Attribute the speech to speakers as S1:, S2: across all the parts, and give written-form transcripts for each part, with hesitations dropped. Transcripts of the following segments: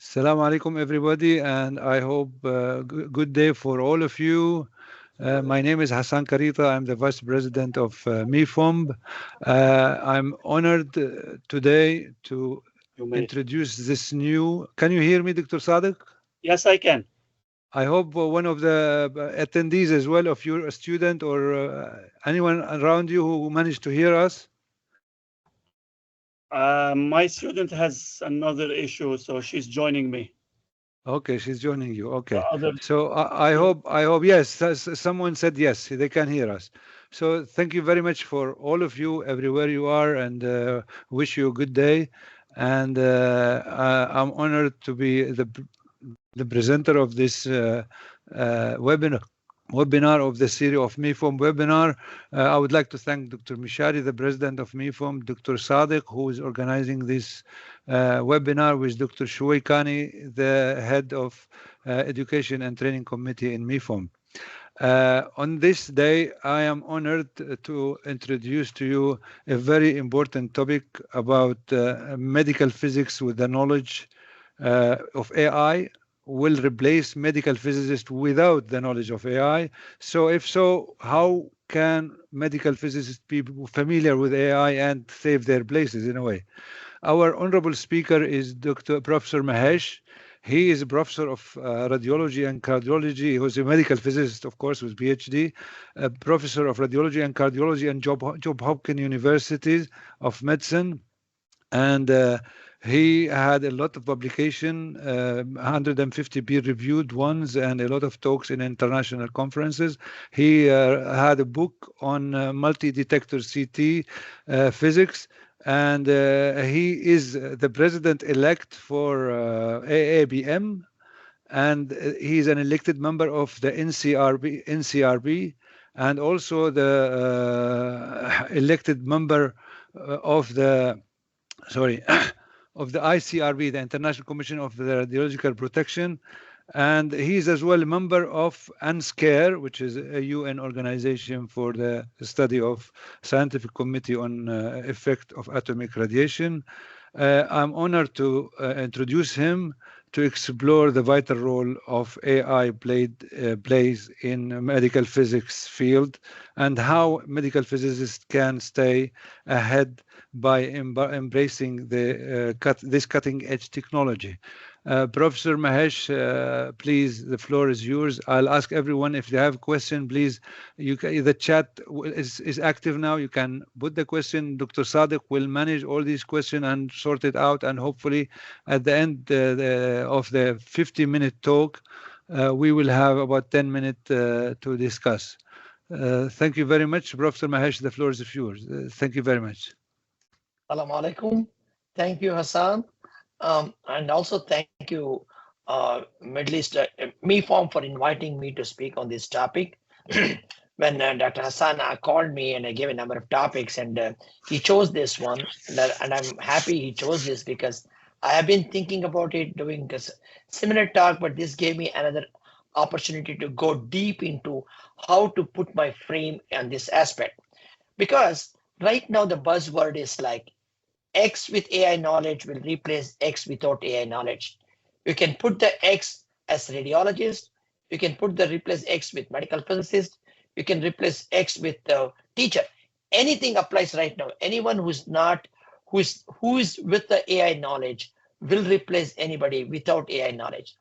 S1: Assalamu alaikum, everybody, and I hope good day for all of you. My name is Hassan Karita. I'm the Vice President of MEFOMP. I'm honored today to introduce this new. Can you hear me, Dr. Sadiq?
S2: Yes, I can.
S1: I hope one of the attendees as well, if you're a student or anyone around you who managed to hear us.
S2: My student has another issue, so she's joining me.
S1: Okay, she's joining you.
S2: The
S1: Okay.
S2: other,
S1: So I hope, yes, someone said yes, they can hear us. So thank you very much for all of you, everywhere you are, and wish you a good day. And I'm honored to be the presenter of this webinar of the series of MEFOMP webinar. I would like to thank Dr. Mishari, the president of MEFOMP, Dr. Sadiq, who is organizing this webinar, with Dr. Shuwaikani, the head of Education and Training Committee in MEFOMP. On this day, I am honored to introduce to you a very important topic about medical physics with the knowledge of AI will replace medical physicists without the knowledge of AI. So if so, how can medical physicists be familiar with AI and save their places in a way? Our honorable speaker is Professor Mahesh. He is a professor of radiology and cardiology. He was a medical physicist, of course, with PhD, a professor of radiology and cardiology and Hopkins University of Medicine. And he had a lot of publication, 150 peer-reviewed ones, and a lot of talks in international conferences. He had a book on multi-detector CT physics, and he is the president-elect for FAAPM, and he's an elected member of the NCRB, and also the elected member of the of the ICRB, the International Commission of the Radiological Protection, and he's as well a member of ANSCARE, which is a UN organization for the study of scientific committee on effect of atomic radiation. I'm honored to introduce him to explore the vital role of AI plays in medical physics field, and how medical physicists can stay ahead by embracing this cutting-edge technology. Professor Mahesh, please, the floor is yours. I'll ask everyone if they have a question, please. The chat is active now. You can put the question. Dr. Sadiq will manage all these questions and sort it out. And hopefully, at the end of the 50-minute talk, we will have about 10 minutes to discuss. Thank you very much, Professor Mahesh. The floor is yours. Thank you very much.
S3: Assalamu alaikum. Thank you, Hassan. And also thank you, Middle East MEFOMP, for inviting me to speak on this topic. When Dr. Hassan called me and I gave a number of topics, and he chose this one, and I'm happy he chose this because I have been thinking about it, doing a similar talk, but this gave me another opportunity to go deep into how to put my frame on this aspect. Because right now the buzzword is like X with AI knowledge will replace X without AI knowledge. You can put the X as radiologist. You can replace X with medical physicist. You can replace X with the teacher. Anything applies right now. Anyone who is with the AI knowledge will replace anybody without AI knowledge.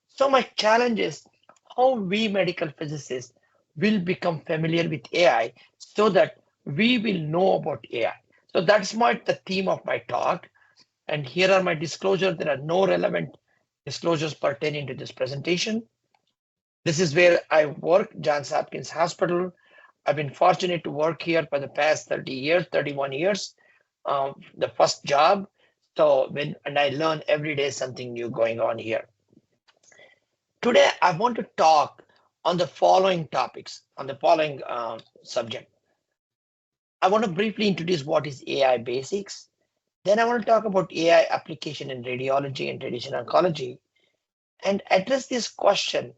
S3: So my challenge is how we medical physicists will become familiar with AI so that we will know about AI. So that's the theme of my talk. And here are my disclosures. There are no relevant disclosures pertaining to this presentation. This is where I work, Johns Hopkins Hospital. I've been fortunate to work here for the past 31 years, the first job. And I learn every day something new going on here. Today, I want to talk on the following topics, on the following subject. I want to briefly introduce what is AI basics. Then I want to talk about AI application in radiology and radiation oncology, and address this question: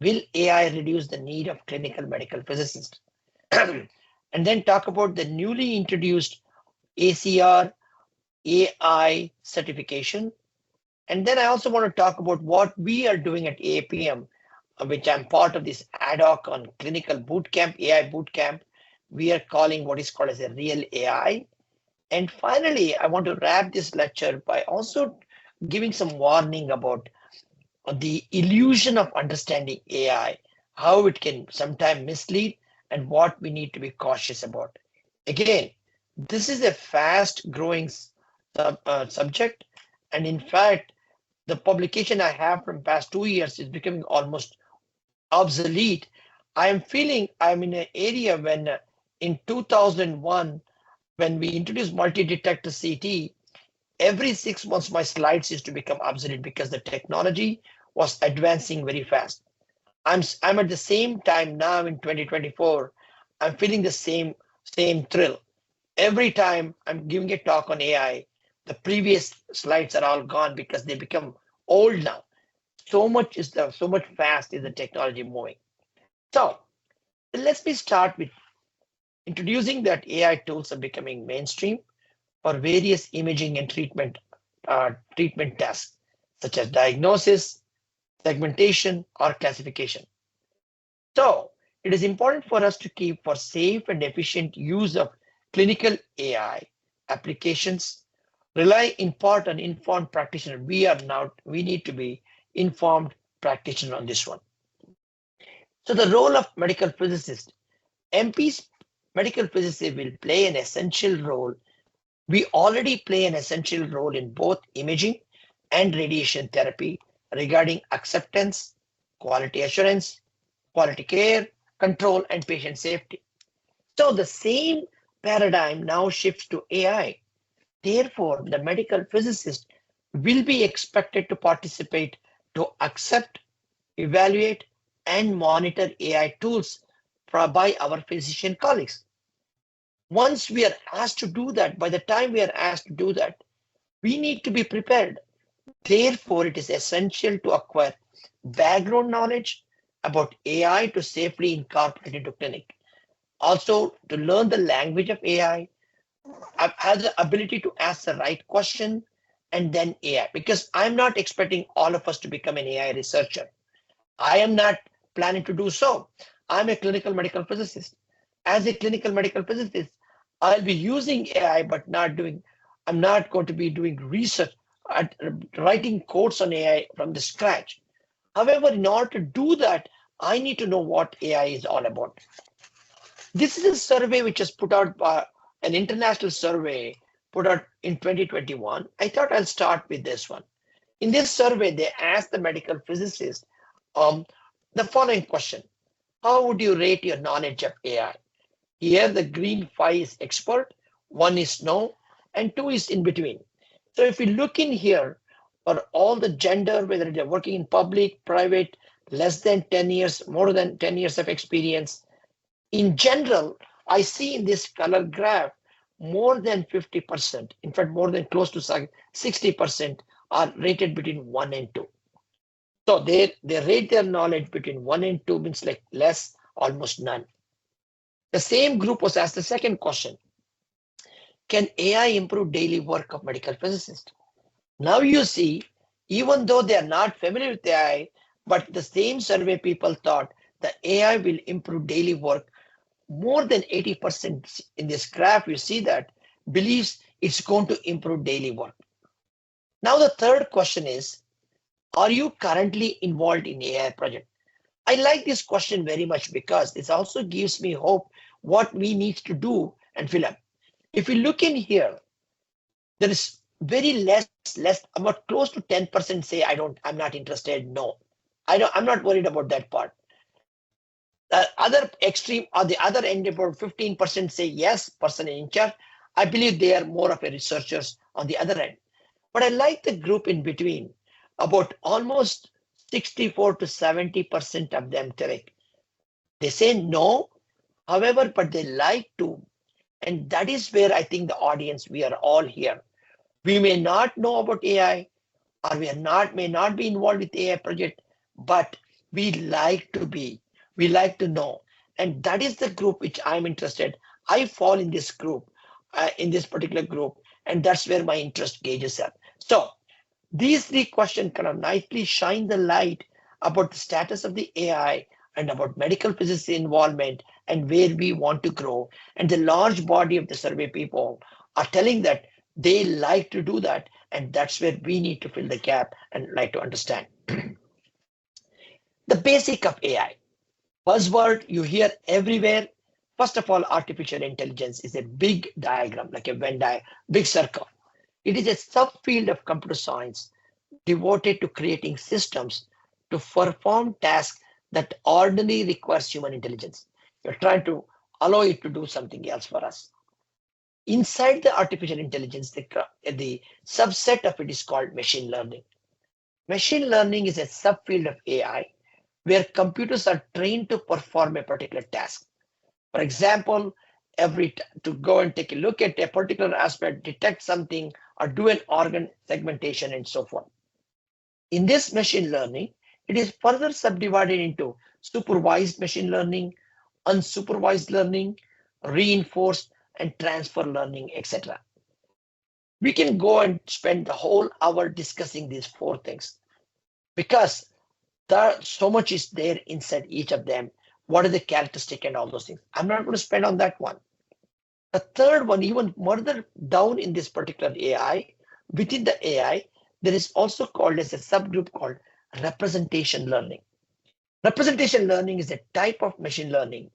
S3: will AI reduce the need of clinical medical physicists? And then talk about the newly introduced ACR AI certification, And then I also want to talk about what we are doing at FAAPM, which I'm part of this ad hoc on clinical bootcamp, AI bootcamp. We are calling what is called as a real AI. And finally, I want to wrap this lecture by also giving some warning about the illusion of understanding AI, how it can sometimes mislead, and what we need to be cautious about. Again, this is a fast growing subject. And in fact, the publication I have from past 2 years is becoming almost obsolete. I am feeling I'm in an area when in 2001, when we introduced multi-detector CT, every 6 months my slides used to become obsolete because the technology was advancing very fast. I'm at the same time now in 2024, I'm feeling the same thrill. Every time I'm giving a talk on AI, the previous slides are all gone because they become old now. So much fast is the technology moving. So let me start with introducing that AI tools are becoming mainstream for various imaging and treatment tasks, such as diagnosis, segmentation, or classification. So it is important for us to keep for safe and efficient use of clinical AI applications, rely in part on informed practitioner. We need to be informed practitioner on this one. So the role of medical physicist, MPs, medical physicists will play an essential role. We already play an essential role in both imaging and radiation therapy regarding acceptance, quality assurance, quality care, control, and patient safety. So the same paradigm now shifts to AI. Therefore, the medical physicist will be expected to participate to accept, evaluate, and monitor AI tools by our physician colleagues. Once we are asked to do that, by the time we are asked to do that, we need to be prepared. Therefore, it is essential to acquire background knowledge about AI to safely incorporate into clinic. Also, to learn the language of AI, have the ability to ask the right question, and then AI. Because I'm not expecting all of us to become an AI researcher. I am not planning to do so. I'm a clinical medical physicist. As a clinical medical physicist, I'll be using AI, but I'm not going to be doing research, writing codes on AI from the scratch. However, in order to do that, I need to know what AI is all about. This is a survey which was put out by an international survey put out in 2021. I thought I'll start with this one. In this survey, they asked the medical physicist the following question: how would you rate your knowledge of AI? Here, the green 5 is expert, 1 is no, and 2 is in between. So if we look in here for all the gender, whether they're working in public, private, less than 10 years, more than 10 years of experience, in general, I see in this color graph more than 50%, in fact, more than close to 60% are rated between 1 and 2. So they rate their knowledge between 1 and 2, means like less, almost none. The same group was asked the second question: can AI improve daily work of medical physicists? Now you see, even though they are not familiar with AI, but the same survey people thought that AI will improve daily work. More than 80% in this graph, you see that believes it's going to improve daily work. Now the third question is, are you currently involved in AI project? I like this question very much because this also gives me hope what we need to do and fill up. If you look in here, there is very less, about close to 10% say I'm not interested. No, I'm not worried about that part. The other extreme or the other end, about 15% say yes, person in charge. I believe they are more of a researchers on the other end. But I like the group in between, about almost 64 to 70% of them correct. They say no, however, but they like to. And that is where I think the audience, we are all here. We may not know about AI, or may not be involved with AI project, but we like to know. And that is the group which I'm interested. I fall in this group, in this particular group, and that's where my interest gauges up. So These three questions kind of nicely shine the light about the status of the AI and about medical physics involvement and where we want to grow. And the large body of the survey people are telling that they like to do that, and that's where we need to fill the gap and like to understand. The basic of AI. Buzzword you hear everywhere. First of all, artificial intelligence is a big diagram, like a Venn diagram, big circle. It is a subfield of computer science devoted to creating systems to perform tasks that ordinarily requires human intelligence. You're trying to allow it to do something else for us. Inside the artificial intelligence, the subset of it is called machine learning. Machine learning is a subfield of AI where computers are trained to perform a particular task. For example, to go and take a look at a particular aspect, detect something, or do an organ segmentation and so forth. In this machine learning, it is further subdivided into supervised machine learning, unsupervised learning, reinforced and transfer learning, etc. We can go and spend the whole hour discussing these four things because so much is there inside each of them. What are the characteristics and all those things? I'm not going to spend on that one. The third one, even further down in this particular AI, within the AI, there is also called as a subgroup called representation learning. Representation learning is a type of machine learning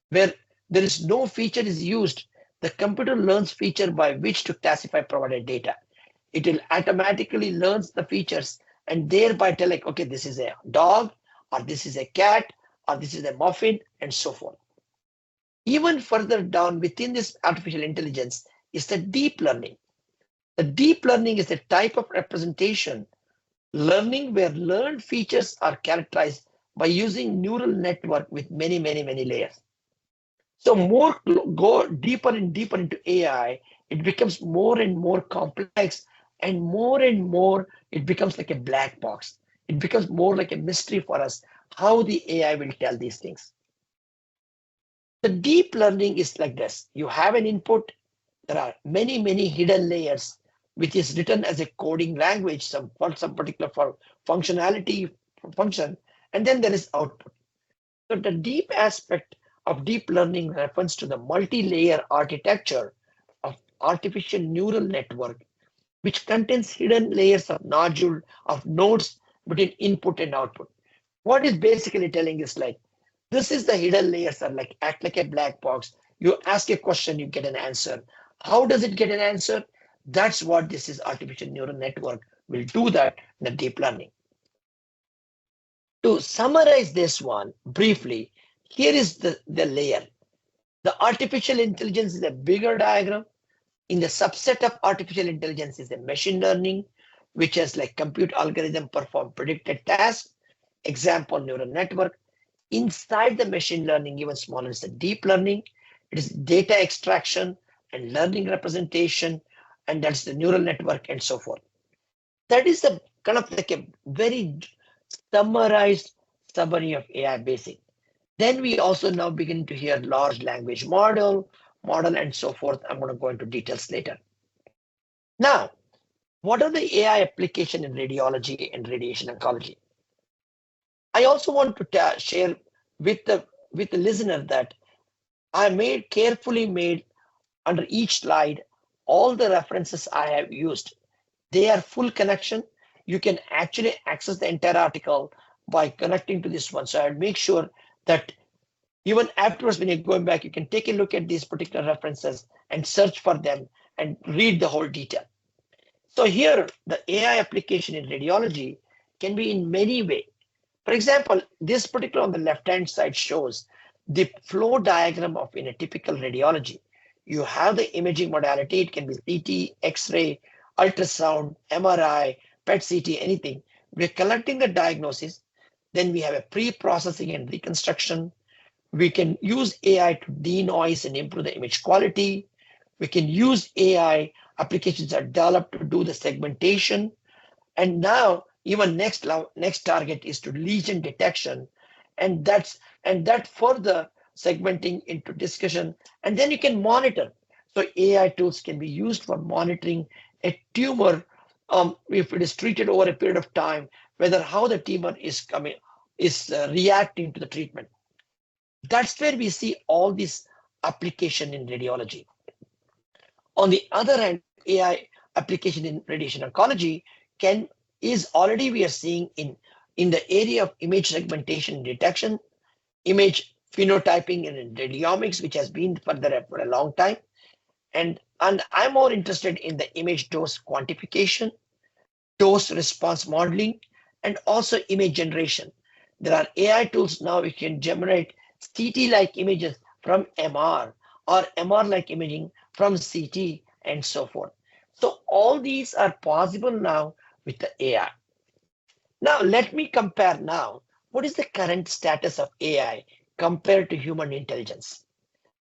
S3: where there is no feature is used. The computer learns feature by which to classify provided data. It will automatically learn the features and thereby tell like, okay, this is a dog, or this is a cat, or this is a muffin, and so forth. Even further down within this artificial intelligence is the deep learning. The deep learning is a type of representation learning where learned features are characterized by using neural network with many layers. So go deeper and deeper into AI, it becomes more and more complex, and more it becomes like a black box. It becomes more like a mystery for us how the AI will tell these things. The deep learning is like this. You have an input. There are many hidden layers, which is written as a coding language, for some particular functionality function, and then there is output. So the deep aspect of deep learning refers to the multi-layer architecture of artificial neural network, which contains hidden layers of nodes between input and output. What is basically telling is like, this is the hidden layers are like act like a black box. You ask a question, you get an answer. How does it get an answer? That's what this is. Artificial neural network will do that in the deep learning. To summarize this one briefly, here is the layer. The artificial intelligence is a bigger diagram. In the subset of artificial intelligence is the machine learning, which has like compute algorithm perform predicted tasks. Example, neural network. Inside the machine learning, even smaller, is the deep learning. It is data extraction and learning representation, and that's the neural network and so forth. That is the kind of like a very summarized summary of AI basic. Then we also now begin to hear large language model and so forth. I'm going to go into details later. Now, what are the AI application in radiology and radiation oncology? I also want to share with the listener that I carefully made under each slide all the references I have used. They are full connection. You can actually access the entire article by connecting to this one. So I'll make sure that even afterwards, when you're going back, you can take a look at these particular references and search for them and read the whole detail. So here, the AI application in radiology can be in many ways. For example, this particular on the left-hand side shows the flow diagram of in a typical radiology. You have the imaging modality. It can be CT, X-ray, ultrasound, MRI, PET-CT, anything. We're collecting the diagnosis. Then we have a pre-processing and reconstruction. We can use AI to denoise and improve the image quality. We can use AI. Applications are developed to do the segmentation. And now, even next target is to lesion detection. And that further segmenting into discussion. And then you can monitor. So AI tools can be used for monitoring a tumor if it is treated over a period of time, whether how the tumor is reacting to the treatment. That's where we see all this application in radiology. On the other hand, AI application in radiation oncology is already we are seeing in the area of image segmentation and detection, image phenotyping and radiomics, which has been for a long time. And I'm more interested in the image dose quantification, dose response modeling, and also image generation. There are AI tools now which can generate CT-like images from MR or MR-like imaging from CT and so forth. So all these are possible now with the AI. Now let me compare now. What is the current status of AI compared to human intelligence?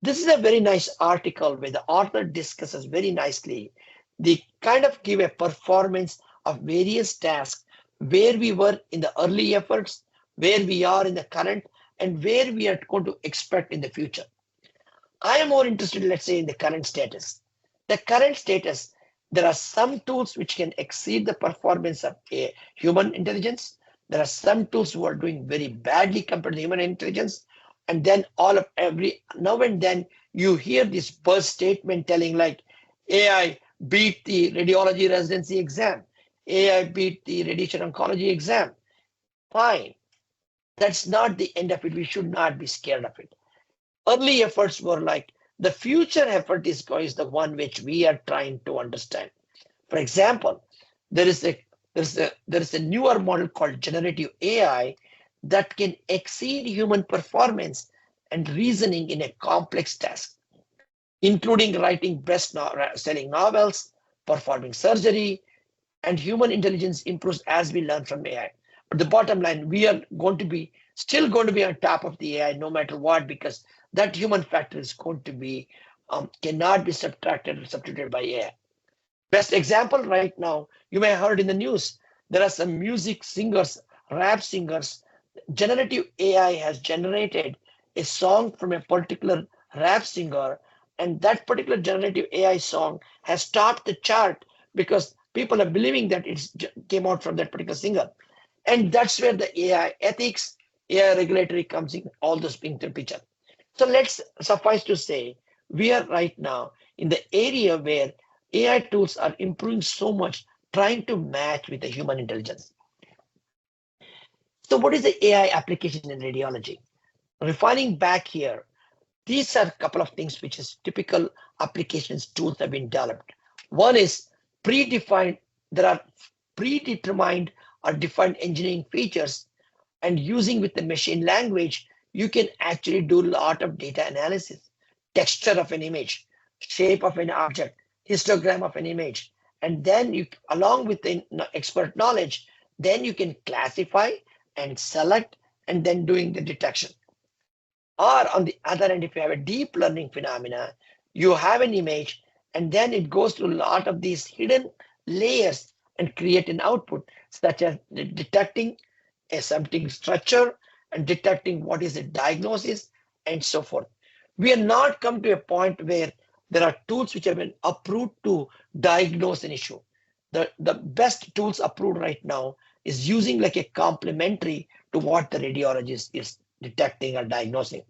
S3: This is a very nice article where the author discusses very nicely. They kind of give a performance of various tasks, where we were in the early efforts, where we are in the current, and where we are going to expect in the future. I am more interested, let's say, in the current status. The current status, there are some tools which can exceed the performance of a human intelligence. There are some tools who are doing very badly compared to human intelligence. And then every now and then you hear this burst statement telling like AI beat the radiology residency exam. AI beat the radiation oncology exam. Fine. That's not the end of it. We should not be scared of it. Early efforts were like the future effort is the one which we are trying to understand. For example, there is a newer model called generative AI that can exceed human performance and reasoning in a complex task, including writing best-selling novels, performing surgery, and human intelligence improves as we learn from AI. But the bottom line, we are still going to be on top of the AI no matter what, because that human factor is going to be cannot be subtracted or substituted by AI. Best example right now, you may have heard in the news, there are some music singers, rap singers. Generative AI has generated a song from a particular rap singer, and that particular generative AI song has topped the chart because people are believing that it came out from that particular singer. And that's where the AI ethics, AI regulatory comes in, all those being the picture. So let's suffice to say, we are right now in the area where AI tools are improving so much, trying to match with the human intelligence. So what is the AI application in radiology? Refining back here, these are a couple of things which is typical applications tools have been developed. One is predefined, there are predetermined or defined engineering features, and using with the machine language, you can actually do a lot of data analysis, texture of an image, shape of an object, histogram of an image, and then you, along with the expert knowledge, then you can classify and select and then doing the detection. Or on the other hand, if you have a deep learning phenomena, you have an image and then it goes through a lot of these hidden layers and create an output, such as detecting something structure and detecting what is the diagnosis and so forth. We have not come to a point where there are tools which have been approved to diagnose an issue. The best tools approved right now is using like a complementary to what the radiologist is detecting or diagnosing.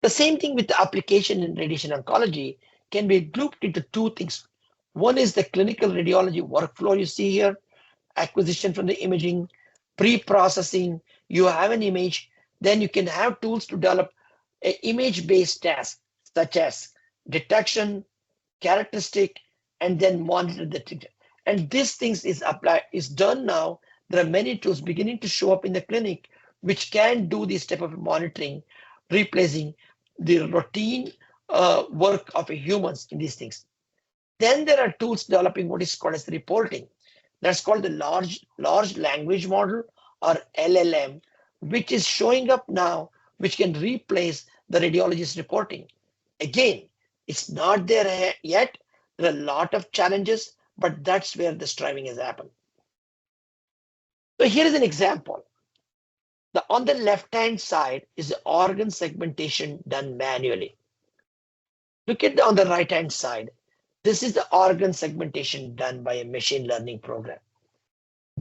S3: The same thing with the application in radiation oncology can be grouped into two things. One is the clinical radiology workflow you see here, acquisition from the imaging, pre-processing, you have an image, then you can have tools to develop an image-based task such as detection, characteristic, and then monitor the treatment. And these things is done now. There are many tools beginning to show up in the clinic which can do this type of monitoring, replacing the routine work of humans in these things. Then there are tools developing what is called as reporting. That's called the large language model or LLM, which is showing up now, which can replace the radiologist reporting. Again, it's not there yet. There are a lot of challenges, but that's where the striving has happened. So here is an example. On the left-hand side is the organ segmentation done manually. Look at on the right-hand side. This is the organ segmentation done by a machine learning program.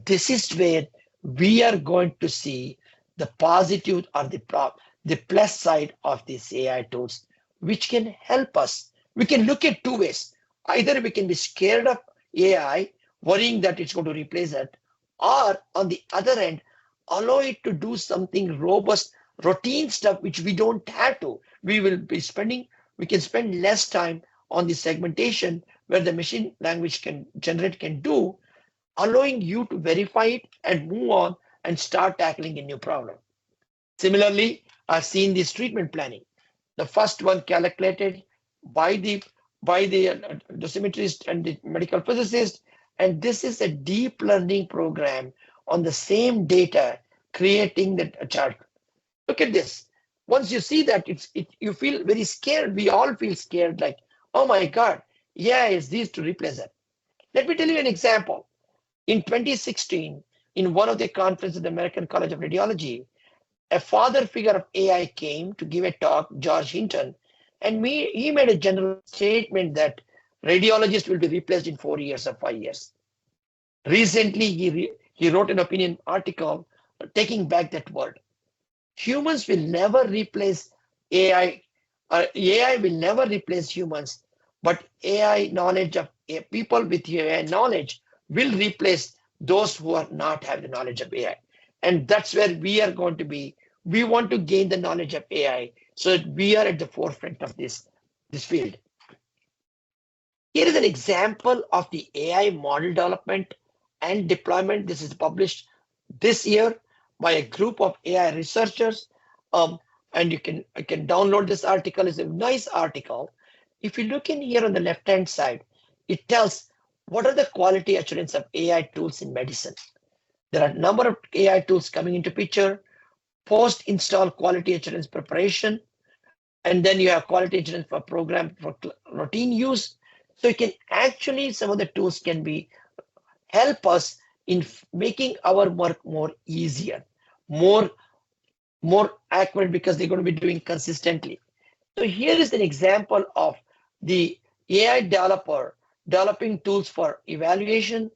S3: This is where we are going to see the positive or the plus side of these AI tools, which can help us. We can look at two ways. Either we can be scared of AI, worrying that it's going to replace it, or on the other end, allow it to do something robust, routine stuff which we don't have to. We can spend less time on the segmentation where the machine language can do, allowing you to verify it and move on and start tackling a new problem. Similarly, I've seen this treatment planning. The first one calculated by the dosimetrist and the medical physicist, and this is a deep learning program on the same data creating the chart. Look at this. Once you see that, you feel very scared. We all feel scared, like, oh my God, yeah, it's this to replace it. Let me tell you an example. In 2016, in one of the conferences at the American College of Radiology, a father figure of AI came to give a talk, George Hinton, and he made a general statement that radiologists will be replaced in 4 years or 5 years. Recently, he wrote an opinion article taking back that word. Humans will never replace AI. AI will never replace humans, but AI knowledge of people with AI knowledge will replace those who are not have the knowledge of AI. And that's where we are going to be. We want to gain the knowledge of AI so that we are at the forefront of this field. Here is an example of the AI model development and deployment. This is published this year by a group of AI researchers. And you can download this article. It's a nice article. If you look in here on the left-hand side, it tells what are the quality assurance of AI tools in medicine. There are a number of AI tools coming into picture, post-install quality assurance preparation, and then you have quality assurance for program for routine use. So you can actually, some of the tools can help us in making our work more easier, more accurate, because they're going to be doing consistently. So here is an example of the AI developer developing tools for evaluation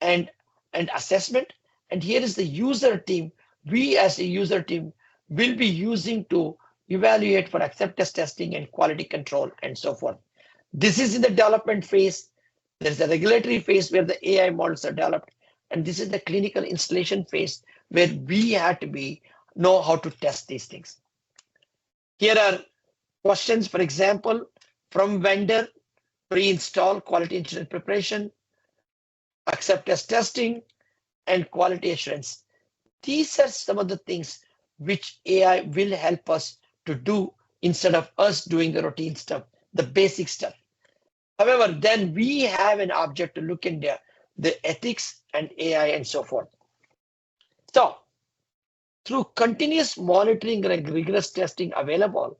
S3: and assessment. And here is the user team. We as a user team will be using to evaluate for acceptance testing and quality control and so forth. This is in the development phase. There's a regulatory phase where the AI models are developed. And this is the clinical installation phase where we have to know how to test these things. Here are questions, for example, from vendor: pre-install quality assurance preparation, acceptance testing, and quality assurance. These are some of the things which AI will help us to do instead of us doing the routine stuff, the basic stuff. However, then we have an object to look in there, the ethics and AI and so forth. So through continuous monitoring and rigorous testing available,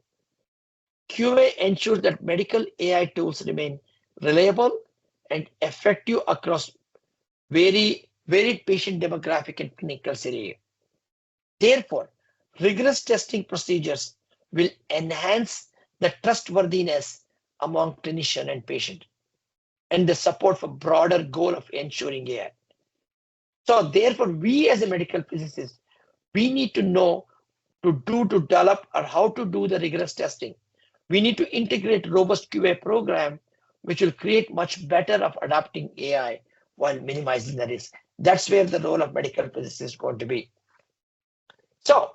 S3: QA ensures that medical AI tools remain reliable and effective across varied patient demographic and clinical scenario. Therefore, rigorous testing procedures will enhance the trustworthiness among clinician and patient, and the support for broader goal of ensuring AI. So therefore, we as a medical physicist, we need to know to develop or how to do the rigorous testing. We need to integrate robust QA program, which will create much better of adapting AI while minimizing the risk. That's where the role of medical physicists is going to be. So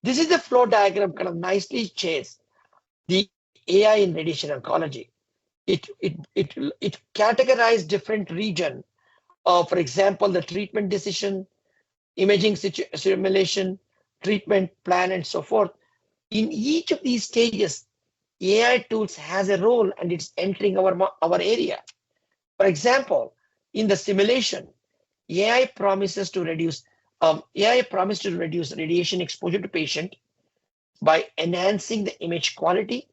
S3: this is the flow diagram, kind of nicely shows the AI in radiation oncology. It categorized different region. For example, the treatment decision, imaging simulation, treatment plan, and so forth. In each of these stages, AI tools has a role and it's entering our area. For example, in the simulation, AI promises to reduce radiation exposure to patient by enhancing the image quality,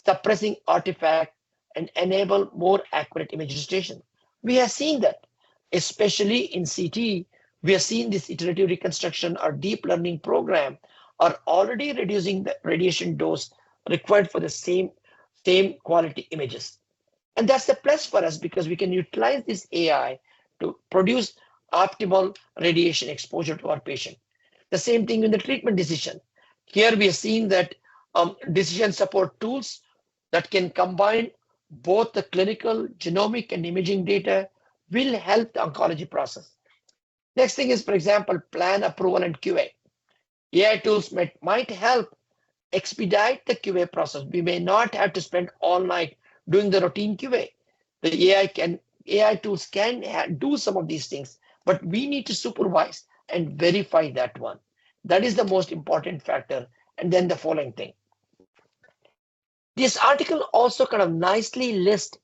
S3: suppressing artifact, and enable more accurate image registration. We have seen that, especially in CT, we have seen this iterative reconstruction or deep learning program are already reducing the radiation dose required for the same quality images. And that's the plus for us because we can utilize this AI to produce optimal radiation exposure to our patient. The same thing in the treatment decision. Here we are seeing that decision support tools that can combine both the clinical, genomic, and imaging data will help the oncology process. Next thing is, for example, plan approval and QA. AI tools might help expedite the QA process. We may not have to spend all night doing the routine QA. The AI tools can do some of these things, but we need to supervise and verify that one. That is the most important factor. And then the following thing. This article also kind of nicely lists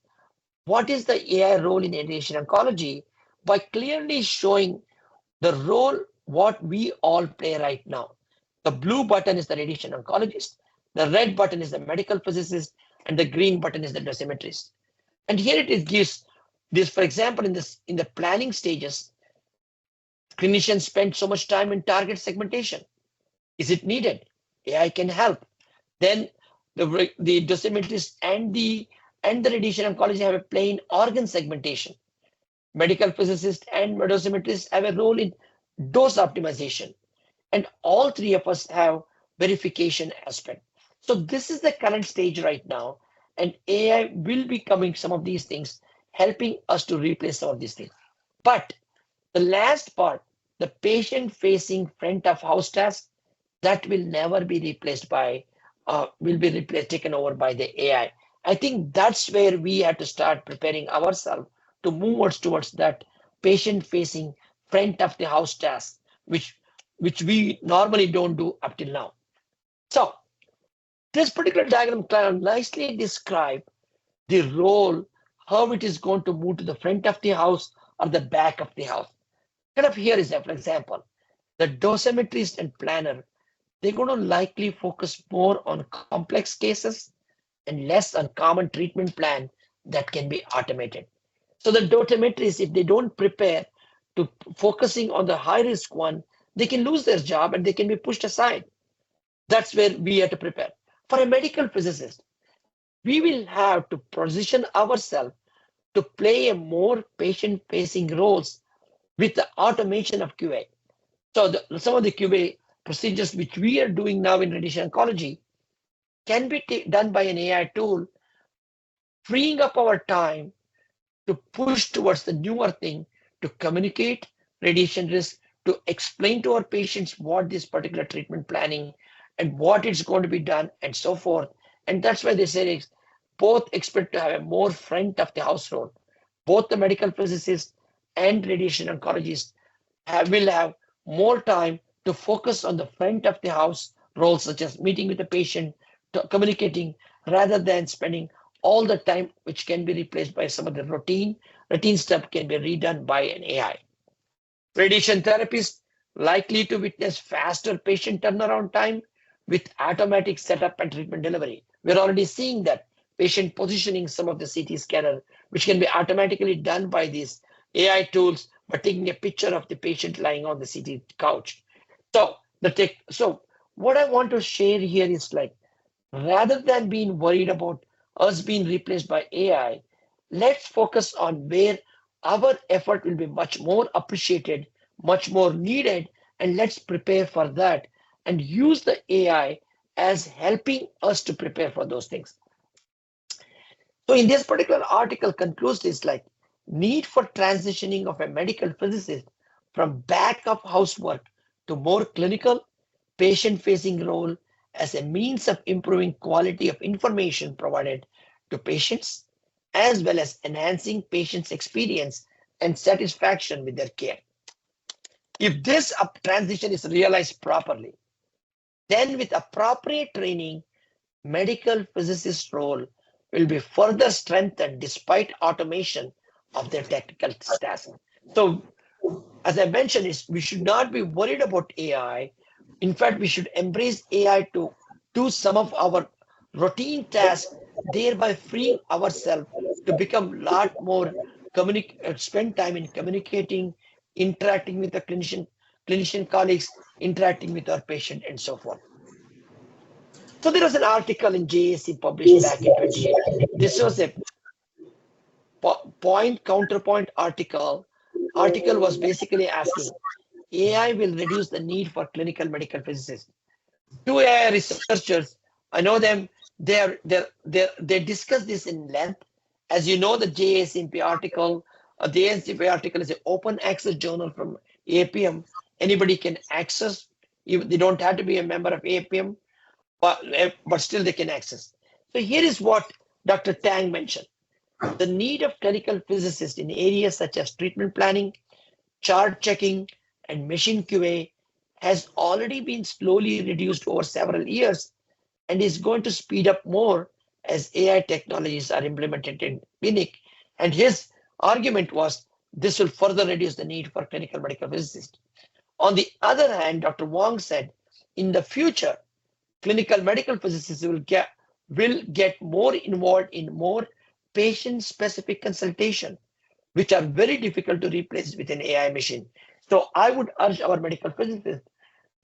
S3: what is the AI role in radiation oncology by clearly showing the role what we all play right now. The blue button is the radiation oncologist, the red button is the medical physicist, and the green button is the dosimetrist. And here it gives this, for example, in the planning stages, clinicians spend so much time in target segmentation. Is it needed? AI can help. Then the dosimetrist and the radiation oncologist have a plain organ segmentation. Medical physicists and dosimetrists have a role in dose optimization. And all three of us have verification aspect. So this is the current stage right now. And AI will be coming some of these things, helping us to replace some of these things. But the last part, the patient-facing front of house task, that will never be replaced by, taken over by the AI. I think that's where we have to start preparing ourselves to move towards that patient-facing front of the house task, which we normally don't do up till now. So this particular diagram kind of nicely describes the role, how it is going to move to the front of the house or the back of the house. Kind of here is that, for example, the dosimetrist and planner, they're going to likely focus more on complex cases and less on common treatment plan that can be automated. So the dosimetrist, if they don't prepare to focusing on the high risk one, they can lose their job and they can be pushed aside. That's where we have to prepare. For a medical physicist, we will have to position ourselves to play a more patient-facing roles with the automation of QA. So some of the QA procedures which we are doing now in radiation oncology can be done by an AI tool, freeing up our time to push towards the newer thing, to communicate radiation risk, to explain to our patients what this particular treatment planning and what it's going to be done and so forth. And that's why they say both expect to have a more front of the house role. Both the medical physicists and radiation oncologists will have more time to focus on the front of the house roles, such as meeting with the patient, communicating, rather than spending all the time, which can be replaced by some of the routine stuff can be redone by an AI. Radiation therapists likely to witness faster patient turnaround time with automatic setup and treatment delivery. We're already seeing that patient positioning some of the CT scanner, which can be automatically done by these AI tools, by taking a picture of the patient lying on the CT couch. So what I want to share here is like, rather than being worried about us being replaced by AI, let's focus on where our effort will be much more appreciated, much more needed, and let's prepare for that and use the AI as helping us to prepare for those things. So in this particular article concludes is like need for transitioning of a medical physicist from back of house work to more clinical patient-facing role as a means of improving quality of information provided to patients, as well as enhancing patients' experience and satisfaction with their care. If this transition is realized properly, then with appropriate training, medical physicist role will be further strengthened despite automation of their technical tasks. So, as I mentioned, we should not be worried about AI. In fact, we should embrace AI to do some of our routine tasks, thereby freeing ourselves to become a lot more spend time in communicating, interacting with the clinician colleagues, interacting with our patient, and so forth. So there was an article in JAC published back in 2018. This was a point counterpoint article was basically asking, AI will reduce the need for clinical medical physicists. Two AI researchers, I know them, they discuss this in length. As you know, the JACMP article, the ACMP article is an open access journal from APM. Anybody can access. They don't have to be a member of APM, but still they can access. So here is what Dr. Tang mentioned. The need of clinical physicists in areas such as treatment planning, chart checking, and machine QA has already been slowly reduced over several years and is going to speed up more as AI technologies are implemented in clinic. And his argument was this will further reduce the need for clinical medical physicists. On the other hand, Dr. Wong said, in the future, clinical medical physicists will get more involved in more patient-specific consultation, which are very difficult to replace with an AI machine. So I would urge our medical physicists,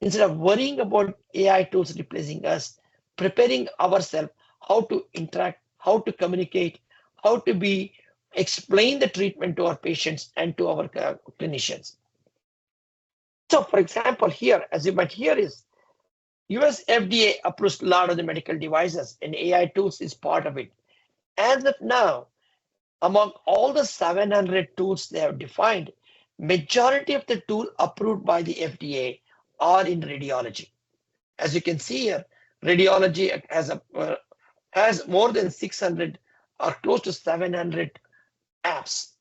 S3: instead of worrying about AI tools replacing us, preparing ourselves how to interact, how to communicate, how to explain the treatment to our patients and to our clinicians. So for example, here, as you might hear, is US FDA approves a lot of the medical devices and AI tools is part of it. As of now, among all the 700 tools they have defined, majority of the tools approved by the FDA are in radiology. As you can see here, radiology has more than 600 or close to 700 apps.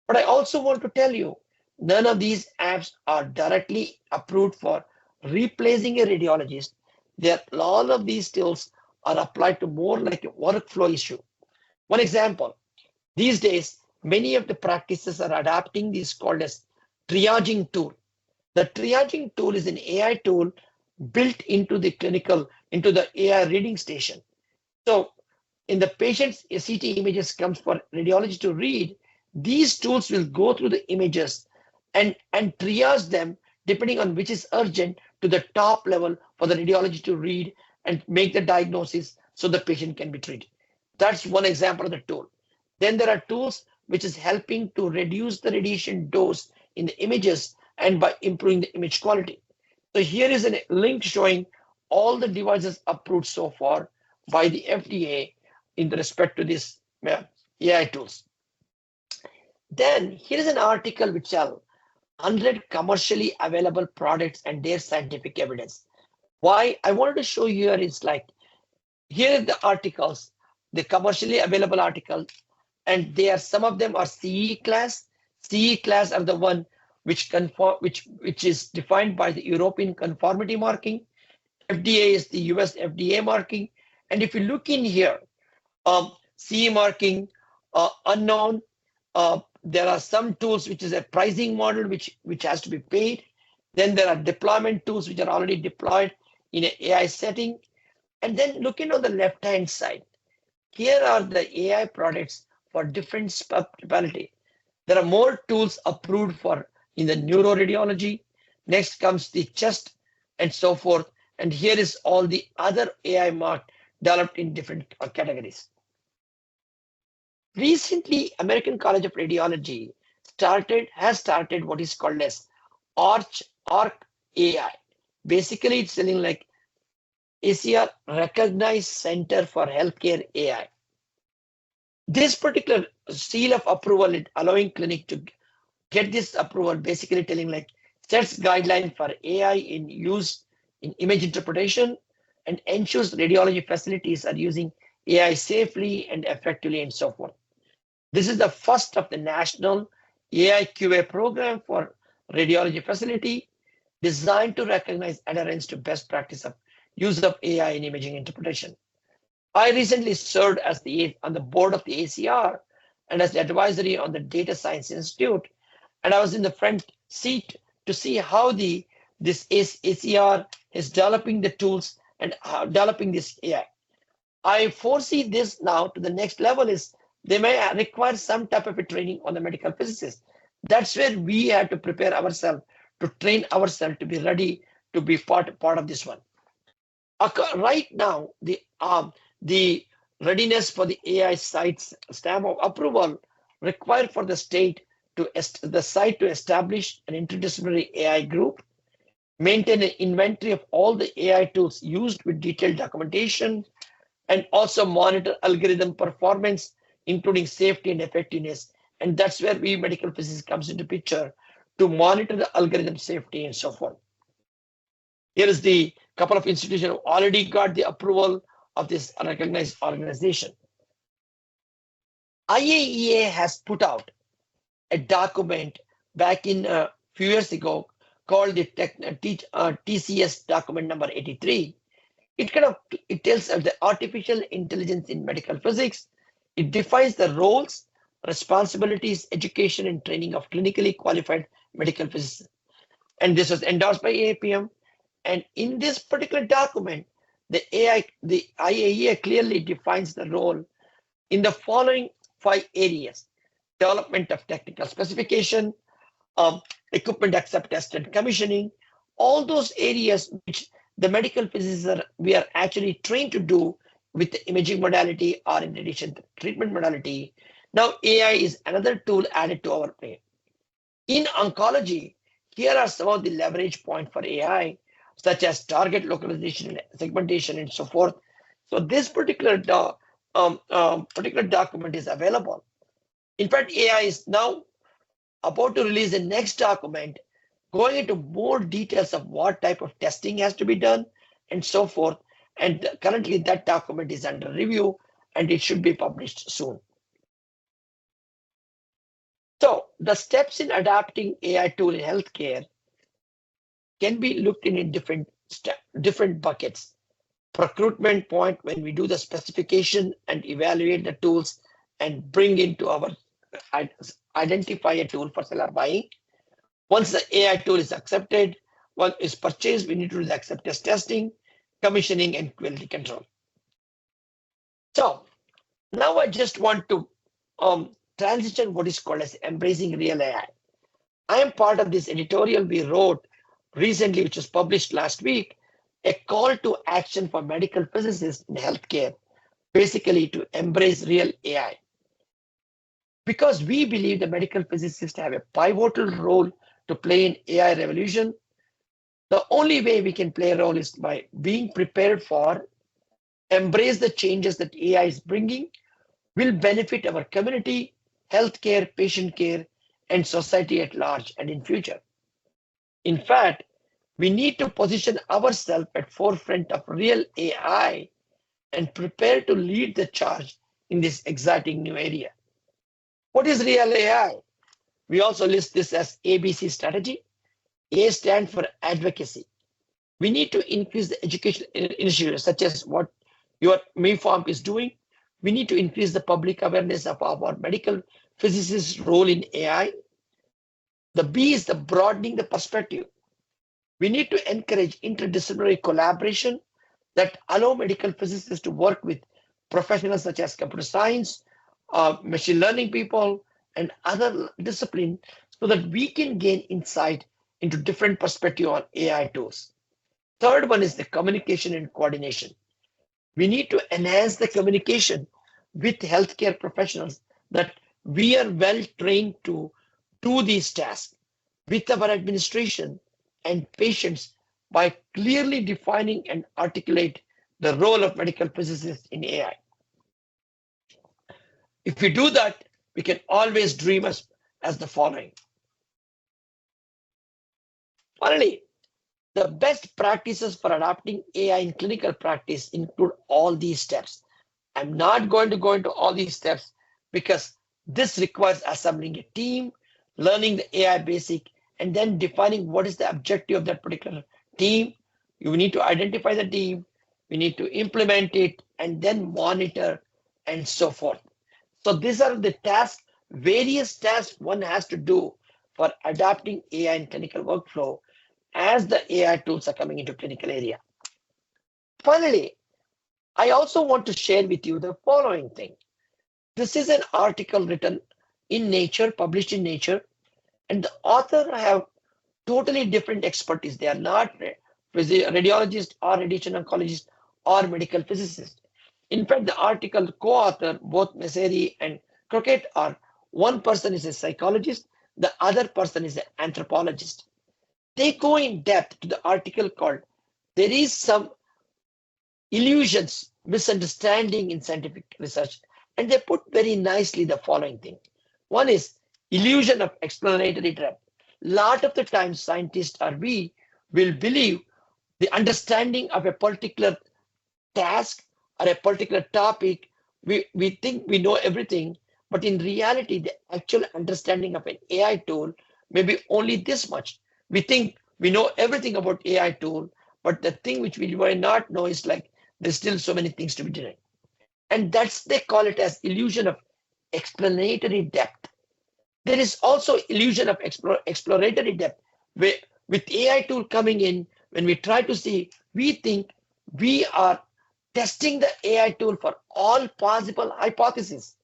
S3: But I also want to tell you, none of these apps are directly approved for replacing a radiologist. All of these tools are applied to more like a workflow issue. One example, these days, many of the practices are adapting this called as triaging tool. The triaging tool is an AI tool built into the AI reading station. So in the patient's CT images comes for radiology to read, these tools will go through the images and triage them depending on which is urgent to the top level for the radiology to read and make the diagnosis so the patient can be treated. That's one example of the tool. Then there are tools which is helping to reduce the radiation dose in the images and by improving the image quality. So here is a link showing all the devices approved so far by the FDA in respect to this AI tools. Then here is an article which are 100 commercially available products and their scientific evidence. Why I wanted to show you here is like, here are the articles, the commercially available articles, and some of them are CE class. CE class are the one which is defined by the European conformity marking. FDA is the US FDA marking. And if you look in here, CE marking, unknown, there are some tools which is a pricing model which has to be paid. Then there are deployment tools which are already deployed in an AI setting. And then looking on the left-hand side, here are the AI products for different specialty. There are more tools approved for in the neuroradiology. Next comes the chest and so forth. And here is all the other AI mark developed in different categories. Recently, American College of Radiology has started what is called as ARC AI. Basically, it's something like ACR Recognized Center for Healthcare AI. This particular seal of approval is allowing clinic to get this approval, basically telling like sets guideline for AI in use in image interpretation and ensures radiology facilities are using AI safely and effectively and so forth. This is the first of the national AI QA program for radiology facility designed to recognize adherence to best practice of use of AI in imaging interpretation. I recently served as on the board of the ACR and as the advisory on the Data Science Institute, and I was in the front seat to see how this ACR is developing the tools and developing this AI. I foresee this now to the next level is they may require some type of a training on the medical physicists. That's where we have to prepare ourselves to train ourselves to be ready to be part of this one. Right now, the readiness for the AI site stamp of approval required for the site to establish an interdisciplinary AI group, maintain an inventory of all the AI tools used with detailed documentation, and also monitor algorithm performance, including safety and effectiveness. And that's where we medical physicists comes into picture to monitor the algorithm safety and so forth. Here is the couple of institutions who already got the approval of this recognized organization. IAEA has put out a document back in a few years ago called the TCS document number 83. It tells us the artificial intelligence in medical physics. It defines the roles, responsibilities, education, and training of clinically qualified medical physicists. And this was endorsed by FAAPM. And in this particular document, the IAEA clearly defines the role in the following 5 areas: development of technical specification, equipment accept, test, and commissioning, all those areas which the medical physicists we are actually trained to do with the imaging modality or in addition to treatment modality. Now AI is another tool added to our play. In oncology, here are some of the leverage points for AI, such as target localization and segmentation and so forth. So this particular document is available. In fact, AI is now about to release the next document going into more details of what type of testing has to be done and so forth. And currently that document is under review and it should be published soon. So the steps in adapting AI tool in healthcare can be looked in different buckets. Procurement point, when we do the specification and evaluate the tools and bring into our identify a tool for seller buying. Once the AI tool is accepted, one is purchased, we need to do the acceptance testing, commissioning, and quality control. So now I just want to transition what is called as embracing real AI. I am part of this editorial we wrote recently, which was published last week, a call to action for medical physicists in healthcare, basically to embrace real AI. Because we believe the medical physicists have a pivotal role to play in AI revolution, the only way we can play a role is by being prepared for, embrace the changes that AI is bringing, will benefit our community, healthcare, patient care, and society at large and in future. In fact, we need to position ourselves at forefront of real AI and prepare to lead the charge in this exciting new area. What is real AI? We also list this as ABC strategy. A stands for advocacy. We need to increase the education initiatives such as what your MEFOMP is doing. We need to increase the public awareness of our medical physicists' role in AI. The B is the broadening the perspective. We need to encourage interdisciplinary collaboration that allow medical physicists to work with professionals such as computer science, machine learning people, and other disciplines so that we can gain insight into different perspectives on AI tools. Third one is the communication and coordination. We need to enhance the communication with healthcare professionals that we are well trained to do these tasks with our administration and patients by clearly defining and articulate the role of medical physicists in AI. If we do that, we can always dream as the following. Finally, the best practices for adopting AI in clinical practice include all these steps. I'm not going to go into all these steps because this requires assembling a team, learning the AI basic, and then defining what is the objective of that particular team. You need to identify the team, we need to implement it, and then monitor and so forth. So these are the tasks, various tasks one has to do for adapting AI in clinical workflow as the AI tools are coming into clinical area. Finally, I also want to share with you the following thing. This is an article written in Nature, published in Nature, and the author have totally different expertise. They are not radiologists or radiation oncologists or medical physicists. In fact, the article co-author, both Messeri and Crockett, are One person is a psychologist, the other person is an anthropologist. They go in depth to the article called "There is some illusions, misunderstanding in scientific research," and they put very nicely the following thing. One is illusion of explanatory depth. Lot of the time scientists or we will believe the understanding of a particular task or a particular topic, we think we know everything, but in reality, the actual understanding of an AI tool may be only this much. We think we know everything about AI tool, but the thing which we might not know is like there's still so many things to be done. And they call it as illusion of explanatory depth. There is also illusion of exploratory depth, where with AI tool coming in, when we try to see, we think we are testing the AI tool for all possible hypotheses.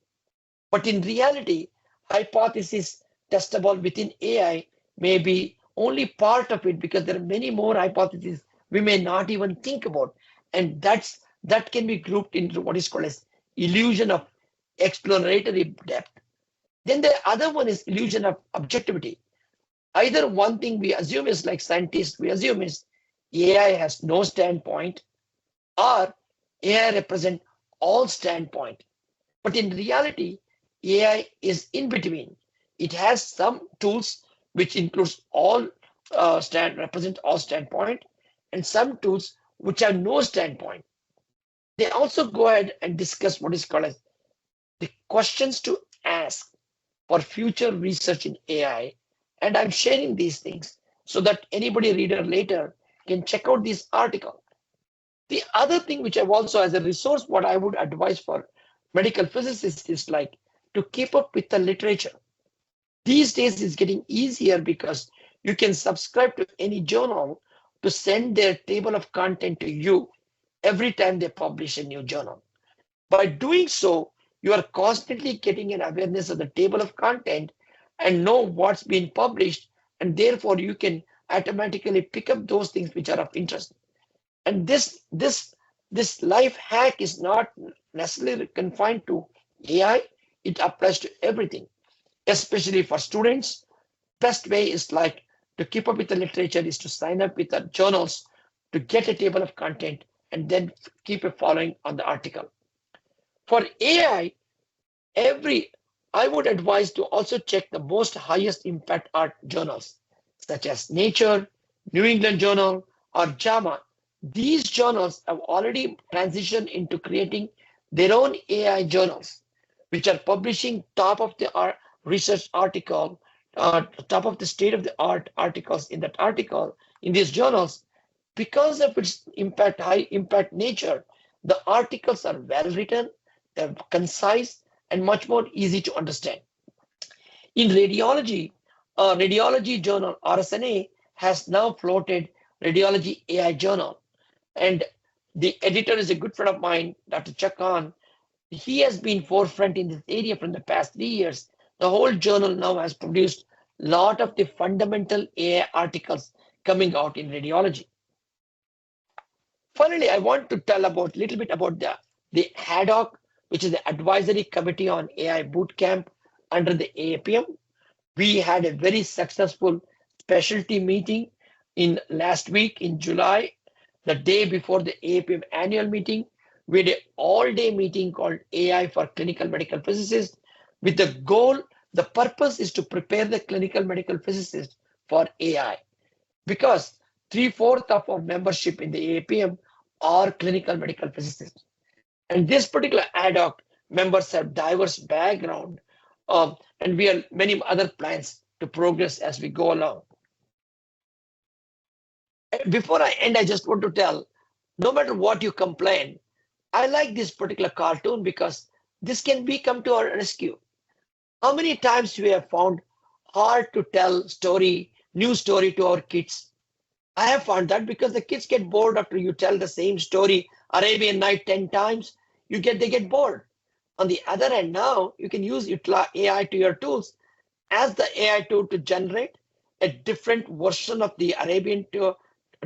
S3: But in reality, hypothesis testable within AI may be only part of it, because there are many more hypotheses we may not even think about. And that can be grouped into what is called as illusion of exploratory depth. Then the other one is illusion of objectivity. Either one thing we assume is, like scientists, we assume is AI has no standpoint, or AI represent all standpoint. But in reality, AI is in between. It has some tools which includes all represent all standpoint, and some tools which have no standpoint. They also go ahead and discuss what is called as the questions to ask for future research in AI. And I'm sharing these things so that anybody reader later can check out this article. The other thing which I've also as a resource, what I would advise for medical physicists is like to keep up with the literature. These days it's getting easier because you can subscribe to any journal to send their table of content to you every time they publish a new journal. By doing so, you are constantly getting an awareness of the table of content and know what's been published, and therefore you can automatically pick up those things which are of interest. And this life hack is not necessarily confined to AI. It applies to everything, especially for students. Best way is like to keep up with the literature is to sign up with the journals to get a table of content and then keep a following on the article. For AI, I would advise to also check the most highest impact art journals, such as Nature, New England Journal, or JAMA. These journals have already transitioned into creating their own AI journals, which are publishing top of the art research article, top of the state of the art articles in that article in these journals. Because of its high impact nature, the articles are well written, they're concise, and much more easy to understand. In radiology, Radiology Journal, RSNA, has now floated Radiology AI Journal. And the editor is a good friend of mine, Dr. Chakan. He has been forefront in this area from the past 3 years. The whole journal now has produced a lot of the fundamental AI articles coming out in radiology. Finally, I want to tell a little bit about the HADOC, which is the Advisory Committee on AI Bootcamp under the FAAPM. We had a very successful specialty meeting in last week in July, the day before the FAAPM annual meeting. We had an all-day meeting called AI for Clinical Medical Physicists with the goal, the purpose is to prepare the clinical medical physicists for AI, because 3/4 of our membership in the FAAPM are clinical medical physicists. And this particular ad hoc members have diverse background, and we have many other plans to progress as we go along. Before I end, I just want to tell, no matter what you complain, I like this particular cartoon because this can come to our rescue. How many times we have found hard to tell new story to our kids? I have found that because the kids get bored after you tell the same story, Arabian Night 10 times, they get bored. On the other hand, now you can use AI to your tools as the AI tool to generate a different version of the Arabian